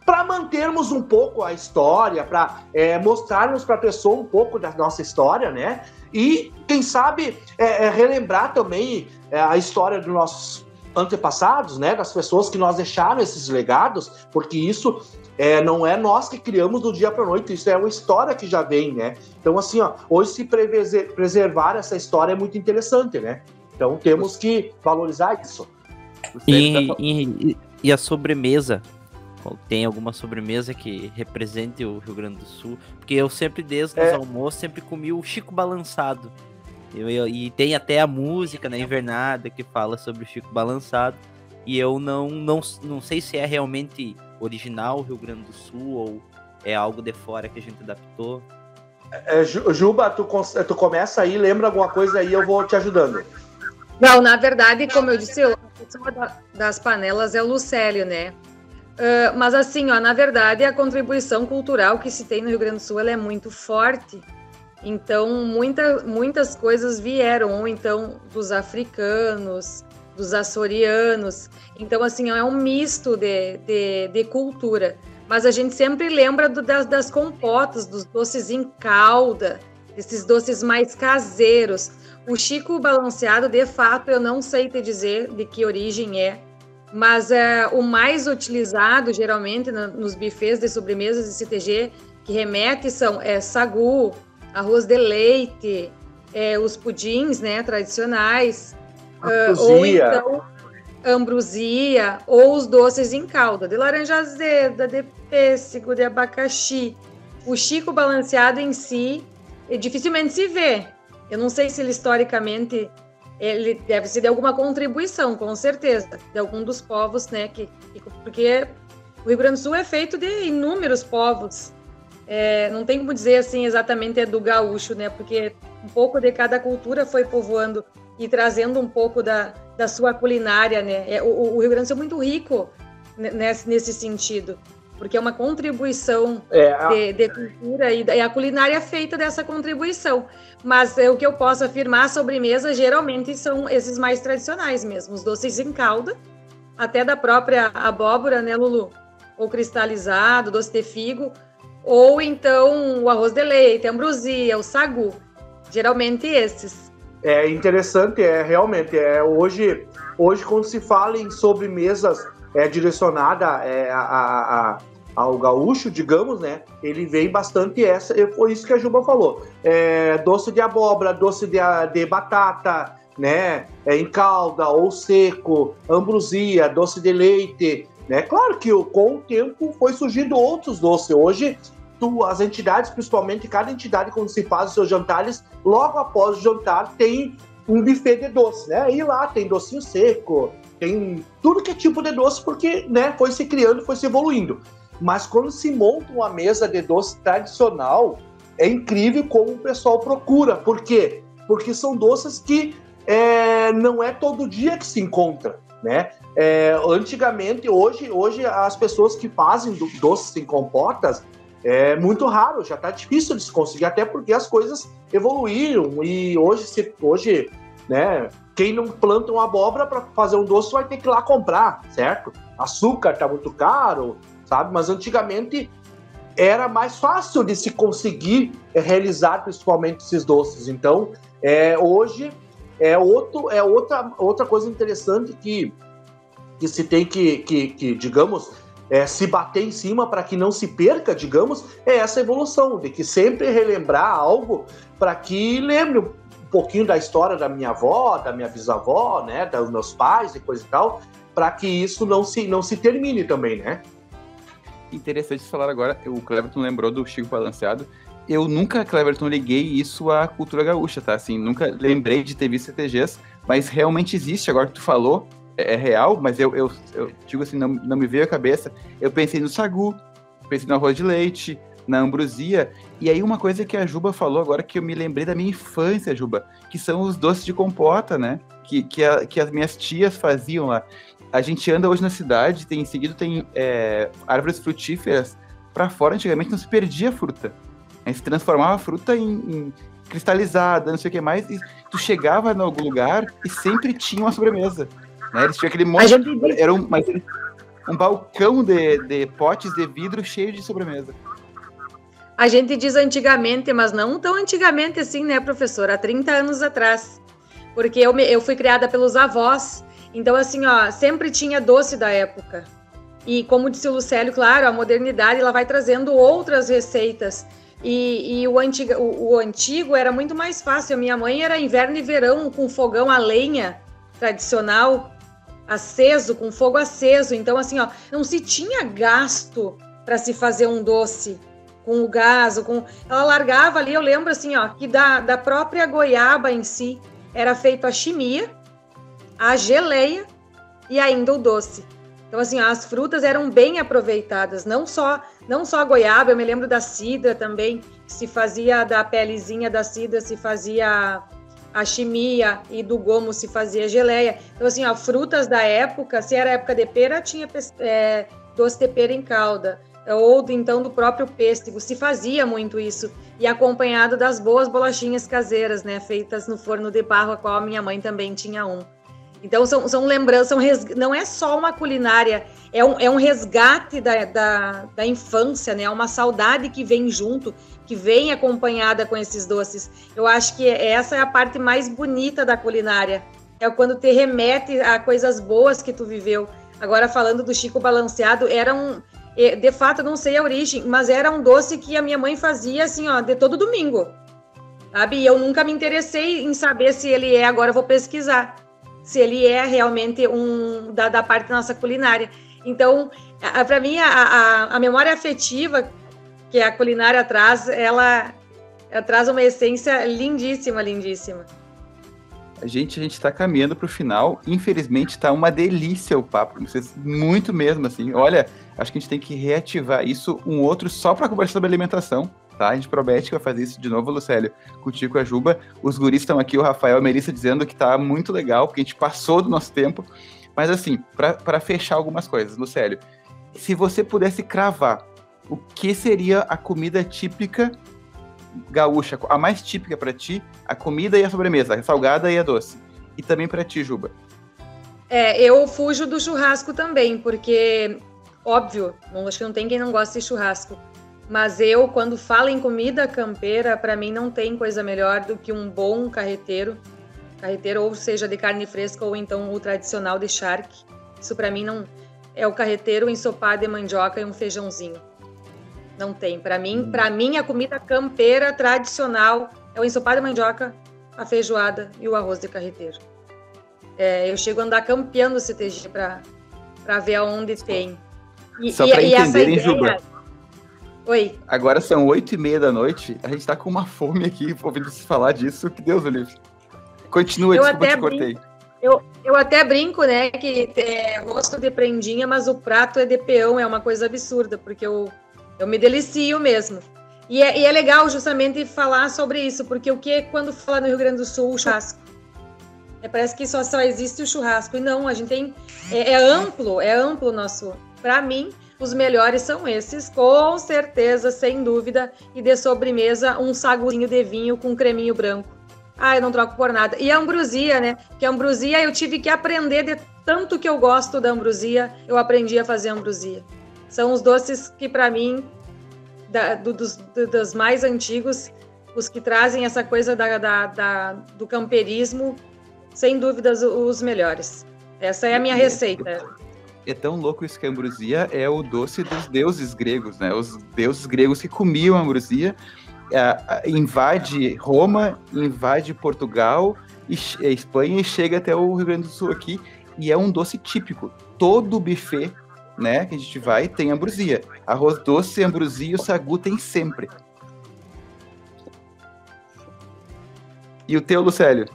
Para mantermos um pouco a história, para mostrarmos para a pessoa um pouco da nossa história, né? E, quem sabe, relembrar também a história dos nossos antepassados, né? Das pessoas que nós deixaram esses legados, porque isso não é nós que criamos do dia para a noite, isso é uma história que já vem, né? Então, assim, ó, hoje se preservar essa história é muito interessante, né? Então, temos que valorizar isso. E a sobremesa? Tem alguma sobremesa que represente o Rio Grande do Sul? Porque eu sempre, desde os almoços, sempre comi o Chico Balançado. E tem até a música na Invernada que fala sobre o Chico Balançado. E eu não sei se é realmente original Rio Grande do Sul ou é algo de fora que a gente adaptou. Juba, tu começa aí, lembra alguma coisa aí, eu vou te ajudando. Não, na verdade, como eu disse, a pessoa das panelas é o Lucélio, né? Mas assim, ó, na verdade, a contribuição cultural que se tem no Rio Grande do Sul, ela é muito forte. Então, muitas coisas vieram, ou então dos africanos, dos açorianos. Então, assim, é um misto de cultura. Mas a gente sempre lembra das compotas, dos doces em calda, desses doces mais caseiros. O Chico Balanceado, de fato, eu não sei te dizer de que origem é, mas o mais utilizado, geralmente, nos buffets de sobremesas de CTG, que remete são sagu, arroz de leite, os pudins, né, tradicionais, ou então ambrosia, ou os doces em calda, de laranja azeda, de pêssego, de abacaxi. O Chico Balanceado em si, dificilmente se vê. Eu não sei se ele, historicamente, ele deve ser de alguma contribuição, com certeza, de algum dos povos, né? Porque o Rio Grande do Sul é feito de inúmeros povos. Não tem como dizer assim exatamente do gaúcho, né? Porque um pouco de cada cultura foi povoando e trazendo um pouco da sua culinária, né? O Rio Grande do Sul é muito rico nesse sentido, porque é uma contribuição de cultura e a culinária é feita dessa contribuição. Mas o que eu posso afirmar, a sobremesa geralmente são esses mais tradicionais mesmo, os doces em calda, até da própria abóbora, né, Lulu? Ou cristalizado, doce de figo, ou então o arroz de leite, a ambrosia, o sagu. Geralmente esses. É interessante, realmente, hoje quando se fala em sobremesas direcionada ao gaúcho, digamos, né, ele vem bastante foi isso que a Juba falou, doce de abóbora, doce de batata, né, em calda ou seco, ambrosia, doce de leite, né, claro que com o tempo foi surgindo outros doces. Hoje as entidades, principalmente cada entidade, quando se faz os seus jantares, logo após o jantar tem um buffet de doce, né? E lá tem docinho seco, tem tudo que é tipo de doce, porque, né, foi se criando, foi se evoluindo. Mas quando se monta uma mesa de doce tradicional, é incrível como o pessoal procura. Por quê? Porque são doces que não é todo dia que se encontra, né? Antigamente, hoje as pessoas que fazem doces em compotas, é muito raro, já está difícil de se conseguir, até porque as coisas evoluíram e hoje, né, quem não planta uma abóbora para fazer um doce vai ter que ir lá comprar, certo? Açúcar está muito caro, sabe? Mas antigamente era mais fácil de se conseguir realizar principalmente esses doces. Então, hoje outra coisa interessante que se tem que digamos, se bater em cima para que não se perca, digamos, essa evolução, de que sempre relembrar algo para que lembre um pouquinho da história da minha avó, da minha bisavó, né, dos meus pais e coisa e tal, para que isso não se termine também, né? Interessante falar agora, o Cleverton lembrou do Chico Balanceado. Eu nunca, Cleverton, liguei isso à cultura gaúcha, tá? Assim, nunca lembrei de ter visto CTGs, mas realmente existe, agora que tu falou, é real, mas eu digo assim, não me veio à cabeça. Eu pensei no sagu, pensei no arroz de leite, na ambrosia, e aí uma coisa que a Juba falou agora que eu me lembrei da minha infância, Juba, que são os doces de compota, né? Que as minhas tias faziam lá. A gente anda hoje na cidade, tem árvores frutíferas para fora, antigamente não se perdia fruta. A gente transformava a fruta em cristalizada, não sei o que mais, e tu chegava em algum lugar e sempre tinha uma sobremesa. Né? Eles tinham aquele monte, era um balcão de potes de vidro cheio de sobremesa. A gente diz antigamente, mas não tão antigamente assim, né, professora? Há 30 anos atrás. Porque eu fui criada pelos avós, então assim, ó, sempre tinha doce da época. E como disse o Lucélio, claro, a modernidade ela vai trazendo outras receitas. E o antigo era muito mais fácil. A minha mãe era inverno e verão com fogão a lenha tradicional, aceso, com fogo aceso. Então, assim, ó, não se tinha gasto para se fazer um doce com o gás. Ela largava ali, eu lembro assim, ó, que da própria goiaba em si era feito a chimia, a geleia e ainda o doce. Então, assim, as frutas eram bem aproveitadas, não só a goiaba, eu me lembro da cidra também, se fazia da pelezinha da cidra, se fazia a chimia, e do gomo se fazia geleia. Então, assim, ó, frutas da época, se era época de pera, tinha doce de pera em calda, ou então do próprio pêssego, se fazia muito isso, e acompanhado das boas bolachinhas caseiras, né, feitas no forno de barro, a qual a minha mãe também tinha um. Então, são lembranças, não é só uma culinária, é um resgate da infância, né? É uma saudade que vem junto, que vem acompanhada com esses doces. Eu acho que essa é a parte mais bonita da culinária, é quando te remete a coisas boas que tu viveu. Agora, falando do Chico Balanceado, de fato, eu não sei a origem, mas era um doce que a minha mãe fazia, assim, ó, de todo domingo, sabe? E eu nunca me interessei em saber se ele agora eu vou pesquisar, se ele é realmente da parte da nossa culinária. Então, para mim, a memória afetiva que a culinária traz, ela traz uma essência lindíssima, lindíssima. A gente está caminhando para o final. Infelizmente, está uma delícia o papo. Vocês, muito mesmo, assim. Olha, acho que a gente tem que reativar isso, um outro, só para conversar sobre alimentação. Tá? A gente promete que vai fazer isso de novo, Lucélio, contigo e a Juba. Os guris estão aqui, o Rafael e a Melissa, dizendo que tá muito legal, porque a gente passou do nosso tempo. Mas assim, para fechar algumas coisas, Lucélio, se você pudesse cravar o que seria a comida típica gaúcha, a mais típica para ti, a comida e a sobremesa, a salgada e a doce. E também para ti, Juba. Eu fujo do churrasco também, porque, óbvio, acho que não tem quem não goste de churrasco. Mas quando falo em comida campeira, para mim não tem coisa melhor do que um bom carreteiro. Carreteiro, ou seja, de carne fresca, ou então o tradicional de charque. Isso para mim não é o carreteiro, ensopado de mandioca e um feijãozinho. Não tem. Para mim, a comida campeira tradicional é o ensopado de mandioca, a feijoada e o arroz de carreteiro. Eu chego a andar campeando o CTG para ver aonde tem. Só para entenderem, Juba. Oi. Agora são 8h30 da noite, a gente tá com uma fome aqui, ouvindo se falar disso, que Deus o livre. Continua, desculpa, te cortei. Eu até brinco, né, que é rosto de prendinha, mas o prato é de peão, é uma coisa absurda, porque eu me delicio mesmo. E é legal justamente falar sobre isso, porque quando fala no Rio Grande do Sul, o churrasco, parece que só existe o churrasco, e não, a gente tem, é amplo o nosso, para mim, os melhores são esses, com certeza, sem dúvida, e de sobremesa, um saguinho de vinho com creminho branco. Eu não troco por nada. E a ambrosia, né? Que a ambrosia eu tive que aprender, de tanto que eu gosto da ambrosia, eu aprendi a fazer ambrosia. São os doces que, para mim, dos mais antigos, os que trazem essa coisa do camperismo, sem dúvidas, os melhores. Essa é a minha receita. É tão louco isso que a ambrosia é o doce dos deuses gregos, né? Os deuses gregos que comiam a ambrosia, invade Roma, invade Portugal, Espanha e chega até o Rio Grande do Sul aqui, e é um doce típico. Todo buffet, né, que a gente vai, tem ambrosia. Arroz doce, ambrosia e o sagu tem sempre. E o teu, Lucélio?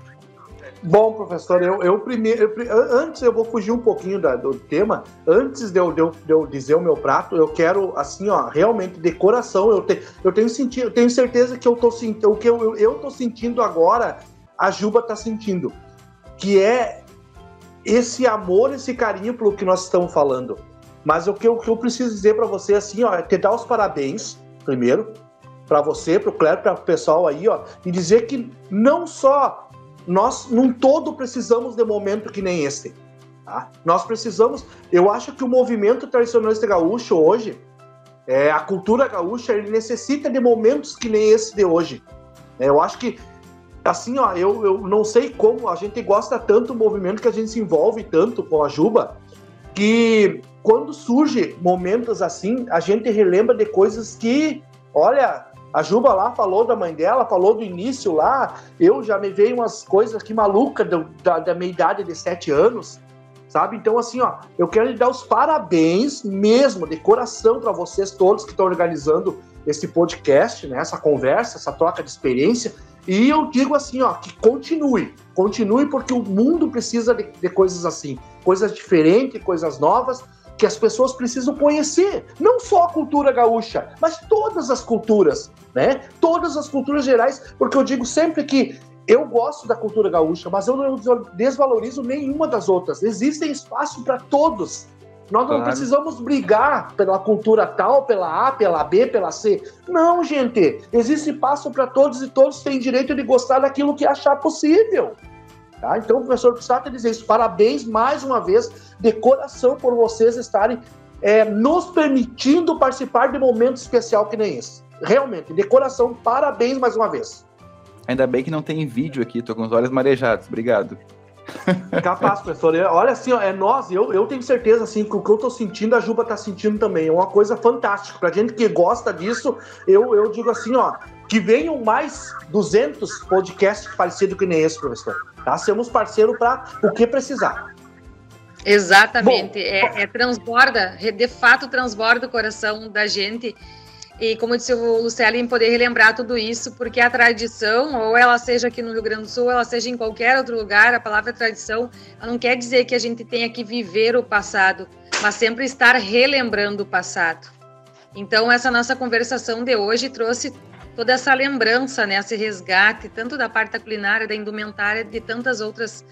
Bom, professor, eu primeiro, antes eu vou fugir um pouquinho do tema. Antes de eu dizer o meu prato, eu quero, assim, realmente de coração, eu tenho certeza que eu tô sentindo, o que eu tô sentindo agora, a Juba tá sentindo, que é esse amor, esse carinho pelo que nós estamos falando. Mas o que eu preciso dizer para você, assim, é te dar os parabéns, primeiro, para você, pro Cléber, para o pessoal aí, e dizer que não só nós, num todo, precisamos de momento que nem esse. Tá? Nós precisamos... Eu acho que o movimento tradicionalista gaúcho hoje, a cultura gaúcha, ele necessita de momentos que nem esse de hoje. Eu acho que, assim, eu não sei como a gente gosta tanto do movimento, que a gente se envolve tanto com a Juba, que quando surge momentos assim, a gente relembra de coisas que, olha... A Juba lá falou da mãe dela, falou do início lá, eu já me veio umas coisas aqui malucas da minha idade de 7 anos, sabe? Então, assim, eu quero lhe dar os parabéns mesmo, de coração, para vocês todos que estão organizando esse podcast, né? Essa conversa, essa troca de experiência, e eu digo assim, que continue, porque o mundo precisa de coisas assim, coisas diferentes, coisas novas, que as pessoas precisam conhecer, não só a cultura gaúcha, mas todas as culturas, né? Todas as culturas gerais, porque eu digo sempre que eu gosto da cultura gaúcha, mas eu não desvalorizo nenhuma das outras. Existem espaço para todos. Nós não precisamos brigar pela cultura tal, pela A, pela B, pela C. Não, gente. Existe espaço para todos, e todos têm direito de gostar daquilo que achar possível. Tá? Então, o professor Pissata diz isso. Parabéns mais uma vez, de coração, por vocês estarem nos permitindo participar de um momento especial que nem esse. Realmente, de coração, parabéns mais uma vez. Ainda bem que não tem vídeo aqui, tô com os olhos marejados. Obrigado. Capaz, professor. Olha, assim, eu tenho certeza, assim, que o que eu tô sentindo, a Juba tá sentindo também. É uma coisa fantástica. Pra gente que gosta disso, eu digo assim, que venham mais 200 podcasts parecidos que nem esse, professor. Tá? Sermos parceiros para o que precisar. Exatamente. Transborda, de fato transborda o coração da gente. E como disse o Lucélio, em poder relembrar tudo isso, porque a tradição, ou ela seja aqui no Rio Grande do Sul, ou ela seja em qualquer outro lugar, a palavra tradição, ela não quer dizer que a gente tenha que viver o passado, mas sempre estar relembrando o passado. Então, essa nossa conversação de hoje trouxe toda essa lembrança, né, esse resgate, tanto da parte da culinária, da indumentária, de tantas outras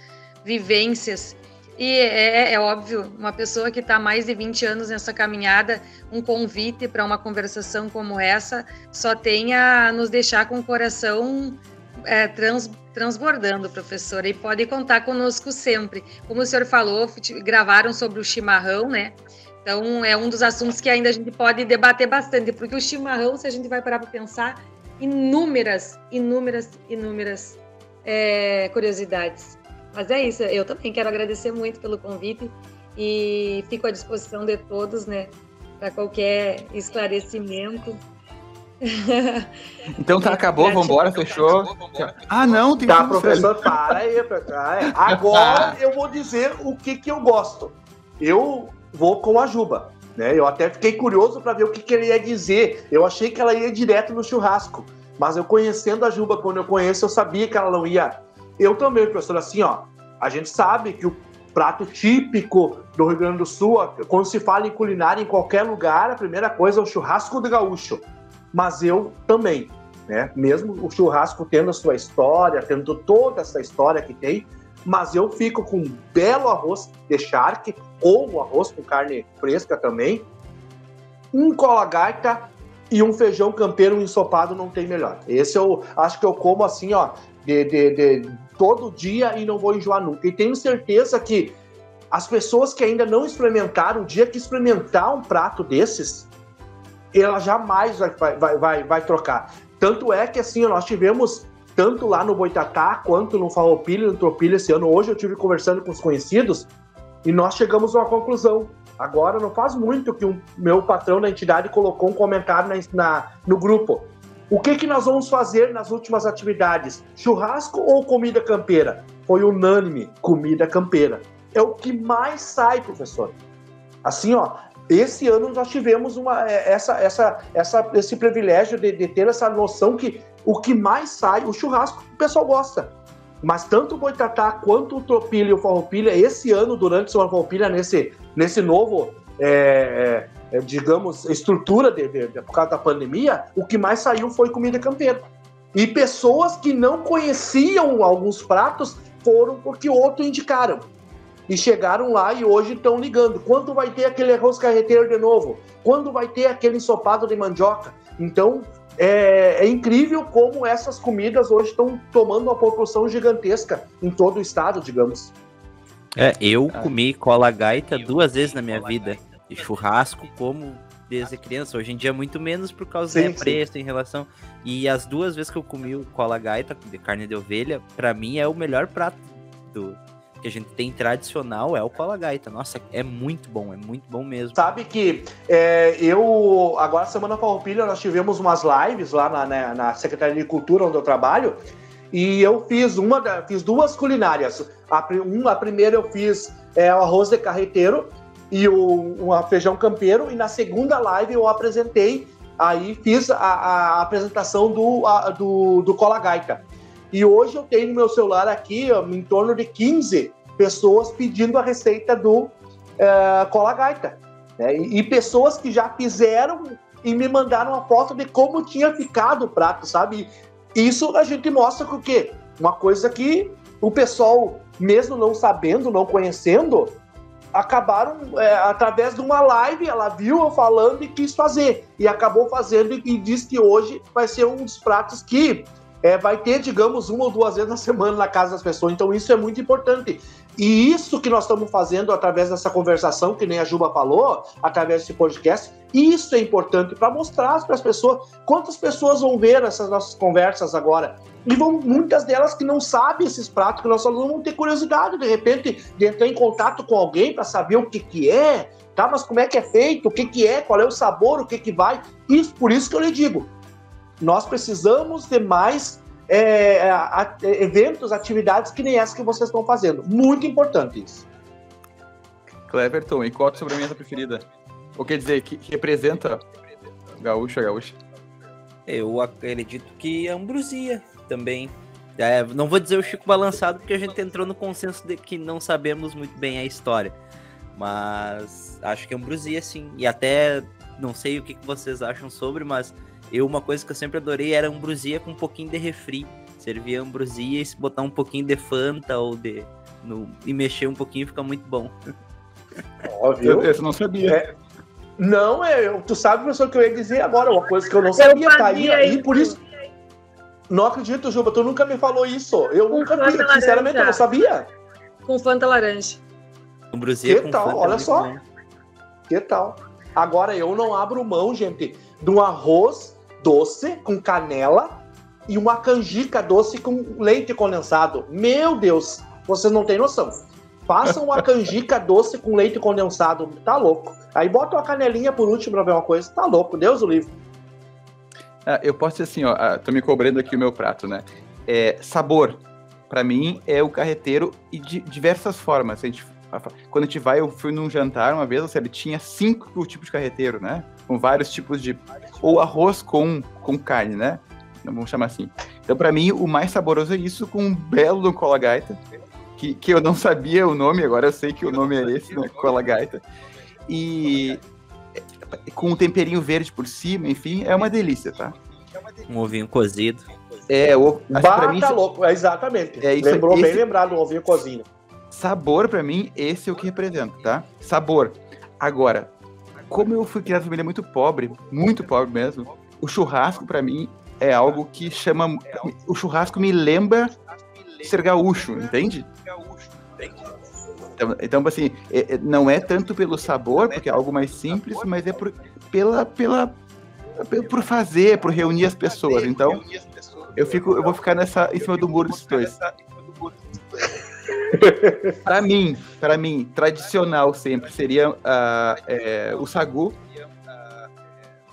vivências. E é óbvio, uma pessoa que está há mais de 20 anos nessa caminhada, um convite para uma conversação como essa, só tem a nos deixar com o coração transbordando, professora, e pode contar conosco sempre. Como o senhor falou, gravaram sobre o chimarrão, né? Então, é um dos assuntos que ainda a gente pode debater bastante, porque o chimarrão, se a gente vai parar para pensar, inúmeras curiosidades. Mas é isso, eu também quero agradecer muito pelo convite e fico à disposição de todos, né, para qualquer esclarecimento. Então tá, acabou, vambora, fechou. Ah, não, tem Tá, professor, para aí. Agora eu vou dizer o que eu gosto. Eu vou com a Juba, né? Eu até fiquei curioso para ver o que ele ia dizer. Eu achei que ela ia direto no churrasco, mas eu conhecendo a Juba, quando eu conheço, eu sabia que ela não ia. Eu também, professor, assim, ó, a gente sabe que o prato típico do Rio Grande do Sul, quando se fala em culinária em qualquer lugar, a primeira coisa é o churrasco do gaúcho. Mas eu também, né? Mesmo o churrasco tendo a sua história, tendo toda essa história que tem, mas eu fico com um belo arroz de charque, ou um arroz com carne fresca também, um cola-gaita e um feijão campeiro ensopado não tem melhor. Esse eu acho que eu como assim, ó, de todo dia e não vou enjoar nunca. E tenho certeza que as pessoas que ainda não experimentaram, o dia que experimentar um prato desses, ela jamais vai trocar. Tanto é que, assim, nós tivemos, tanto lá no Boitatá, quanto no Farroupilha, no Tropilha esse ano, hoje eu estive conversando com os conhecidos, e nós chegamos a uma conclusão. Agora, não faz muito que o meu patrão da entidade colocou um comentário no grupo. O que nós vamos fazer nas últimas atividades? Churrasco ou comida campeira? Foi unânime, comida campeira. É o que mais sai, professor. Assim, ó, esse ano nós tivemos esse privilégio de ter essa noção que o que mais sai, o churrasco, o pessoal gosta. Mas tanto o Boitatá quanto o Tropilha e o Farroupilha, esse ano, durante o Farroupilha, nesse novo, digamos, estrutura por causa da pandemia, o que mais saiu foi comida campeira. E pessoas que não conheciam alguns pratos foram porque outro indicaram. E chegaram lá e hoje estão ligando. Quando vai ter aquele arroz carreteiro de novo? Quando vai ter aquele ensopado de mandioca? Então, é incrível como essas comidas hoje estão tomando uma proporção gigantesca em todo o estado, digamos. Eu comi cola-gaita 2 vezes na minha vida. E churrasco como desde criança. Hoje em dia muito menos por causa do preço em relação... E as 2 vezes que eu comi o cola-gaita de carne de ovelha, pra mim é o melhor prato que a gente tem tradicional, é o cola-gaita. Nossa, é muito bom mesmo. Sabe que agora semana Farroupilha, nós tivemos umas lives lá na Secretaria de Cultura, onde eu trabalho, e eu fiz 2 culinárias. A primeira eu fiz o arroz de carreteiro e o feijão campeiro, e na segunda live eu apresentei, aí fiz a apresentação do cola-gaita. E hoje eu tenho no meu celular aqui em torno de 15 pessoas pedindo a receita do cola-gaita. Né? E pessoas que já fizeram e me mandaram uma foto de como tinha ficado o prato, sabe? Isso a gente mostra com o quê? Uma coisa que o pessoal, mesmo não sabendo, não conhecendo, acabaram, através de uma live, ela viu eu falando e quis fazer. E acabou fazendo e diz que hoje vai ser um dos pratos que vai ter, digamos, 1 ou 2 vezes na semana na casa das pessoas. Então isso é muito importante. E isso que nós estamos fazendo através dessa conversação, que nem a Juba falou, através desse podcast, isso é importante para mostrar para as pessoas. Quantas pessoas vão ver essas nossas conversas agora? E muitas delas que não sabem esses pratos, que nós falamos, vão ter curiosidade, de repente, de entrar em contato com alguém para saber o que é, tá? Mas como é que é feito, o que é, qual é o sabor, o que vai. Isso, por isso que eu lhe digo, nós precisamos de mais eventos, atividades que nem essa que vocês estão fazendo. Muito importante isso. Cleverton, e qual a tua sobremesa preferida? Ou quer dizer, que representa gaúcha? Eu acredito que a ambrosia também. Não vou dizer o Chico balançado, porque a gente entrou no consenso de que não sabemos muito bem a história. Mas acho que a ambrosia, sim. E até, não sei o que vocês acham sobre, mas uma coisa que eu sempre adorei era ambrosia com um pouquinho de refri. Servir a ambrosia e botar um pouquinho de Fanta e mexer um pouquinho, fica muito bom. Óbvio. Eu não sabia. Não, tu sabe, professor, que eu ia dizer agora, uma coisa que eu não sabia, tá aí, por isso... Não acredito, Juba, tu nunca me falou isso. Eu Com nunca Fanta vi, sinceramente, laranja. eu não sabia. Com Fanta laranja. Um brusinha Que com tal? Fanta Olha muito só. bom. Que tal? Agora, eu não abro mão, gente, de um arroz doce com canela e uma canjica doce com leite condensado. Meu Deus, vocês não têm noção. Façam uma canjica doce com leite condensado. Tá louco. Aí bota uma canelinha por último pra ver uma coisa. Tá louco, Deus o livre. Eu posso dizer assim, ó, tô me cobrando aqui o meu prato, né? Sabor, pra mim, é o carreteiro e de diversas formas. Quando a gente vai, eu fui num jantar uma vez, ele tinha 5 tipos de carreteiro, né? Com vários tipos de... Ou arroz com carne, né? Vamos chamar assim. Então, pra mim, o mais saboroso é isso, com um belo cola gaita, que eu não sabia o nome, agora eu sei que o nome é esse, né? Cola gaita. E com um temperinho verde por cima, enfim, é uma delícia, tá? Um ovinho cozido. Pra mim, Tá louco, exatamente. isso, Lembrou bem lembrado o ovinho cozinho. Sabor, pra mim, esse é o que representa, tá? Sabor. Agora, como eu fui criado em família muito pobre mesmo, o churrasco, pra mim, é algo que chama... O churrasco me lembra ser gaúcho, entende? Então assim, não é tanto pelo sabor, porque é algo mais simples, mas é por fazer, por reunir as pessoas. Então, eu vou ficar em cima do muro desses dois. Para mim, tradicional sempre seria o sagu,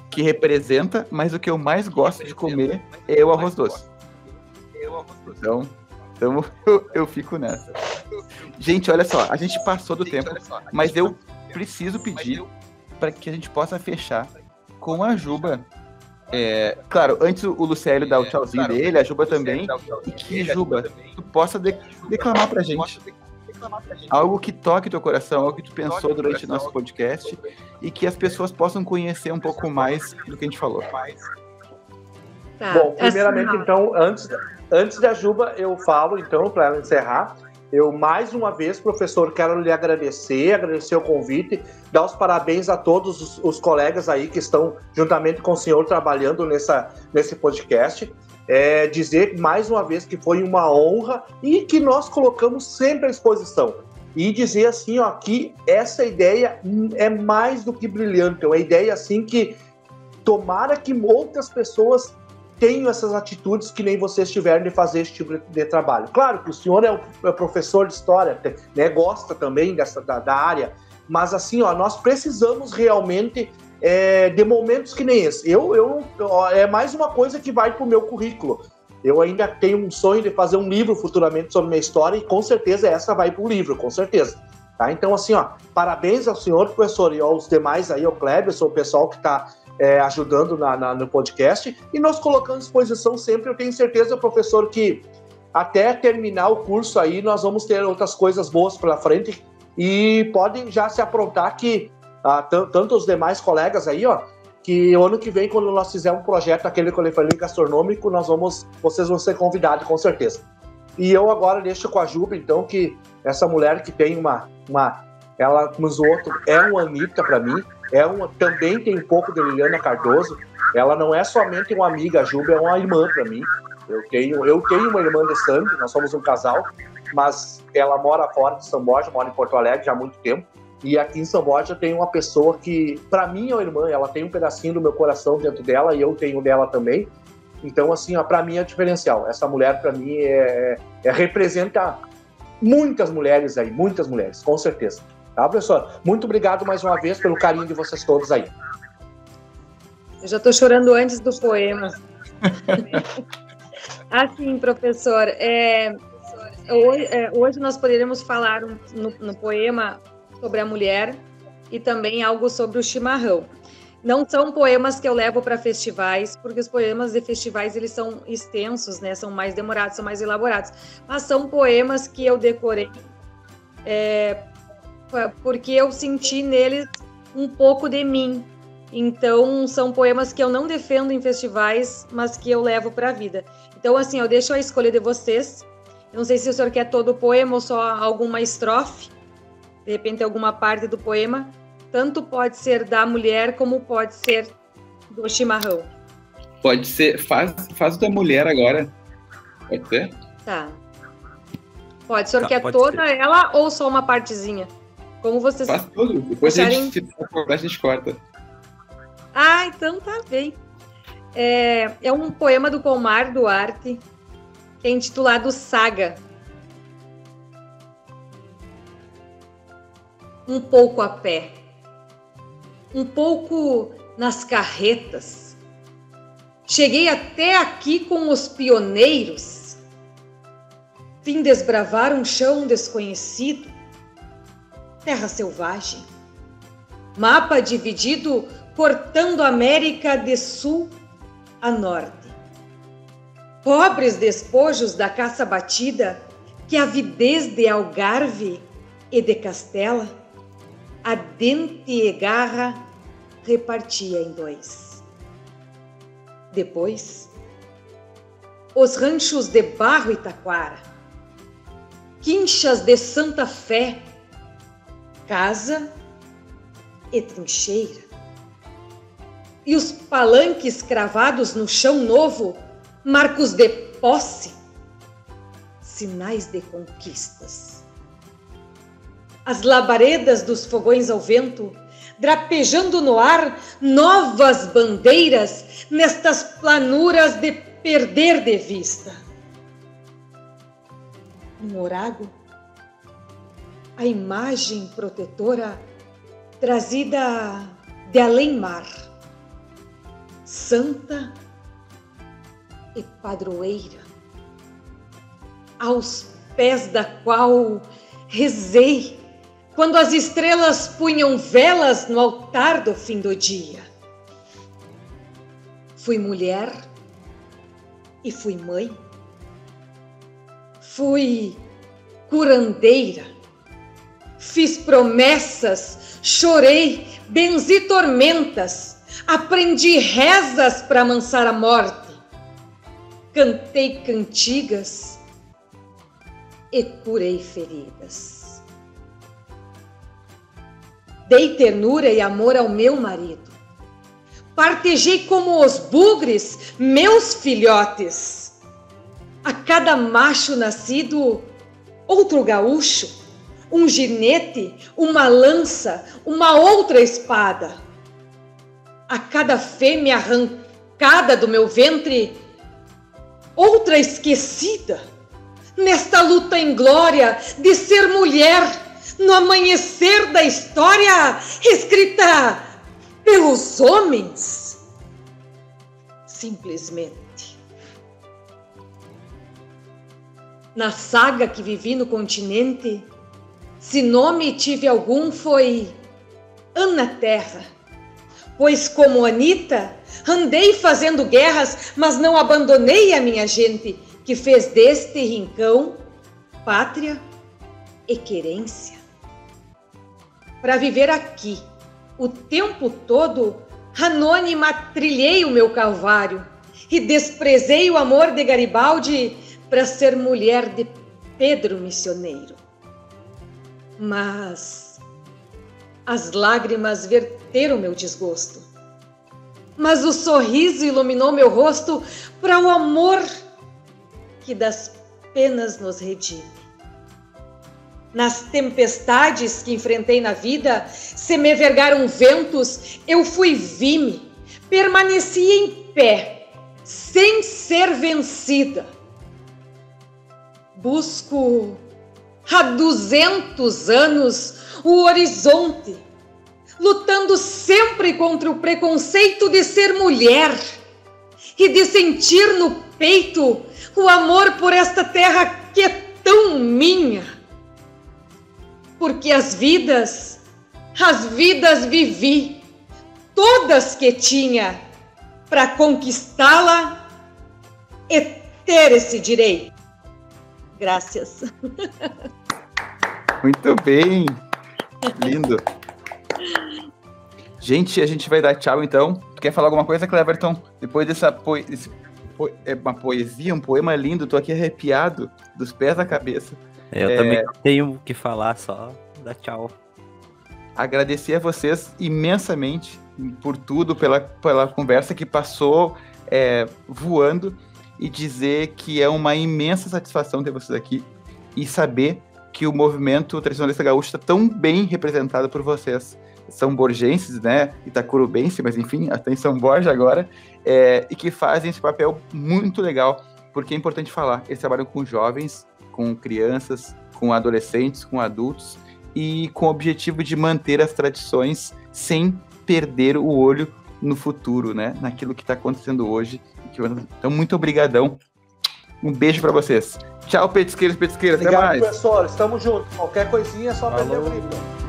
que representa, mas o que eu mais gosto de comer é o arroz doce. Então eu fico nessa. Gente, olha só, a gente passou do tempo, mas eu preciso pedir para que a gente possa fechar com a Juba. Claro, antes o Lucélio dá o tchauzinho dele, a Juba também, e que, Juba, tu possa declamar pra gente algo que toque teu coração, algo que tu pensou durante o nosso podcast, e que as pessoas possam conhecer um pouco mais do que a gente falou. Tá. Bom, primeiramente, então, antes da Juba, eu falo, então, para ela encerrar, eu, mais uma vez, professor, quero lhe agradecer o convite, dar os parabéns a todos os colegas aí que estão, juntamente com o senhor, trabalhando nesse podcast. Dizer, mais uma vez, que foi uma honra e que nós colocamos sempre à exposição. E dizer, assim, ó, que essa ideia é mais do que brilhante, é uma ideia, assim, que tomara que outras pessoas tenho essas atitudes que nem vocês tiveram de fazer esse tipo de trabalho. Claro que o senhor é professor de história, né, gosta também da área, mas assim, ó, nós precisamos realmente de momentos que nem esse. É mais uma coisa que vai para o meu currículo. Eu ainda tenho um sonho de fazer um livro futuramente sobre minha história e com certeza essa vai para o livro, com certeza. Tá? Então, assim, ó, parabéns ao senhor, professor, e aos demais aí, ao Kleber, o pessoal que está ajudando no podcast, e nós colocando à disposição sempre. Eu tenho certeza, professor, que até terminar o curso aí, nós vamos ter outras coisas boas pela frente, e podem já se aprontar que, tanto os demais colegas aí, ó, que o ano que vem, quando nós fizermos um projeto, aquele que eu falei gastronômico, vocês vão ser convidados, com certeza. E eu agora deixo com a Juba, então, que essa mulher que tem ela nos outros é uma Anitta para mim, também tem um pouco de Liliana Cardoso. Ela não é somente uma amiga, a Juba é uma irmã para mim. Eu tenho uma irmã de sangue, nós somos um casal, mas ela mora fora de São Borja, mora em Porto Alegre já há muito tempo. E aqui em São Borja tem uma pessoa que, para mim, é uma irmã. Ela tem um pedacinho do meu coração dentro dela e eu tenho dela também. Então, assim, para mim é diferencial. Essa mulher, para mim, representa muitas mulheres aí, muitas mulheres, com certeza. Tá, professor? Muito obrigado mais uma vez pelo carinho de vocês todos aí. Eu já estou chorando antes do poema. Assim, professor, hoje nós poderíamos falar no poema sobre a mulher e também algo sobre o chimarrão. Não são poemas que eu levo para festivais, porque os poemas de festivais eles são extensos, né? São mais demorados, são mais elaborados. Mas são poemas que eu decorei porque eu senti neles um pouco de mim. Então, são poemas que eu não defendo em festivais, mas que eu levo para a vida. Então, assim, eu deixo a escolha de vocês. Eu não sei se o senhor quer todo o poema ou só alguma estrofe, de repente alguma parte do poema. Tanto pode ser da mulher, como pode ser do chimarrão. Pode ser, faz da mulher agora. Pode ser? Tá. Pode, o senhor quer pode toda ser. ela ou só uma partezinha? Como vocês... Faz tudo. Depois acharem- a gente corta. Ah, então tá bem. É um poema do Colmar Duarte, que é intitulado Saga. Um pouco a pé, um pouco nas carretas. Cheguei até aqui com os pioneiros. Vim desbravar um chão desconhecido, terra selvagem. Mapa dividido, cortando a América de sul a norte. Pobres despojos da caça batida, que a avidez de Algarve e de Castela, a dente e garra repartia em dois. Depois, os ranchos de Barro e Taquara, quinchas de Santa Fé, casa e trincheira. E os palanques cravados no chão novo, marcos de posse, sinais de conquistas. As labaredas dos fogões ao vento, drapejando no ar novas bandeiras nestas planuras de perder de vista. No Morago, a imagem protetora trazida de além-mar, santa e padroeira, aos pés da qual rezei quando as estrelas punham velas no altar do fim do dia. Fui mulher e fui mãe. Fui curandeira. Fiz promessas, chorei, benzi tormentas, aprendi rezas para amansar a morte. Cantei cantigas e curei feridas. Dei ternura e amor ao meu marido. Partejei como os bugres, meus filhotes. A cada macho nascido, outro gaúcho, um ginete, uma lança, uma outra espada. A cada fêmea arrancada do meu ventre, outra esquecida. Nesta luta inglória de ser mulher, no amanhecer da história escrita pelos homens, simplesmente. Na saga que vivi no continente, se nome tive algum foi Ana Terra, pois como Anita, andei fazendo guerras, mas não abandonei a minha gente, que fez deste rincão pátria e querência. Para viver aqui, o tempo todo, anônima trilhei o meu calvário e desprezei o amor de Garibaldi para ser mulher de Pedro Missioneiro. Mas as lágrimas verteram meu desgosto. Mas o sorriso iluminou meu rosto para o amor que das penas nos redime. Nas tempestades que enfrentei na vida, se me vergaram ventos, eu fui vime, permaneci em pé, sem ser vencida. Busco há 200 anos o horizonte, lutando sempre contra o preconceito de ser mulher e de sentir no peito o amor por esta terra que é tão minha. Porque as vidas vivi, todas que tinha, para conquistá-la e ter esse direito. Graças. Muito bem. Lindo. Gente, a gente vai dar tchau, então. Tu quer falar alguma coisa, Cleverton? Depois dessa uma poesia, um poema lindo, tô aqui arrepiado dos pés à cabeça. Eu também não tenho o que falar, só dar tchau. Agradecer a vocês imensamente por tudo, pela conversa que passou voando e dizer que é uma imensa satisfação ter vocês aqui e saber que o movimento tradicionalista gaúcho está tão bem representado por vocês. São borgenses, né, itacurubense, mas enfim, até em São Borja agora, e que fazem esse papel muito legal, porque é importante falar, eles trabalham com jovens, com crianças, com adolescentes, com adultos, e com o objetivo de manter as tradições sem perder o olho no futuro, né, naquilo que está acontecendo hoje. Então, muito obrigadão. Um beijo para vocês. Tchau, petisqueiros, petisqueiras. Até mais. Obrigado, professor. Estamos juntos. Qualquer coisinha é só perder o grito.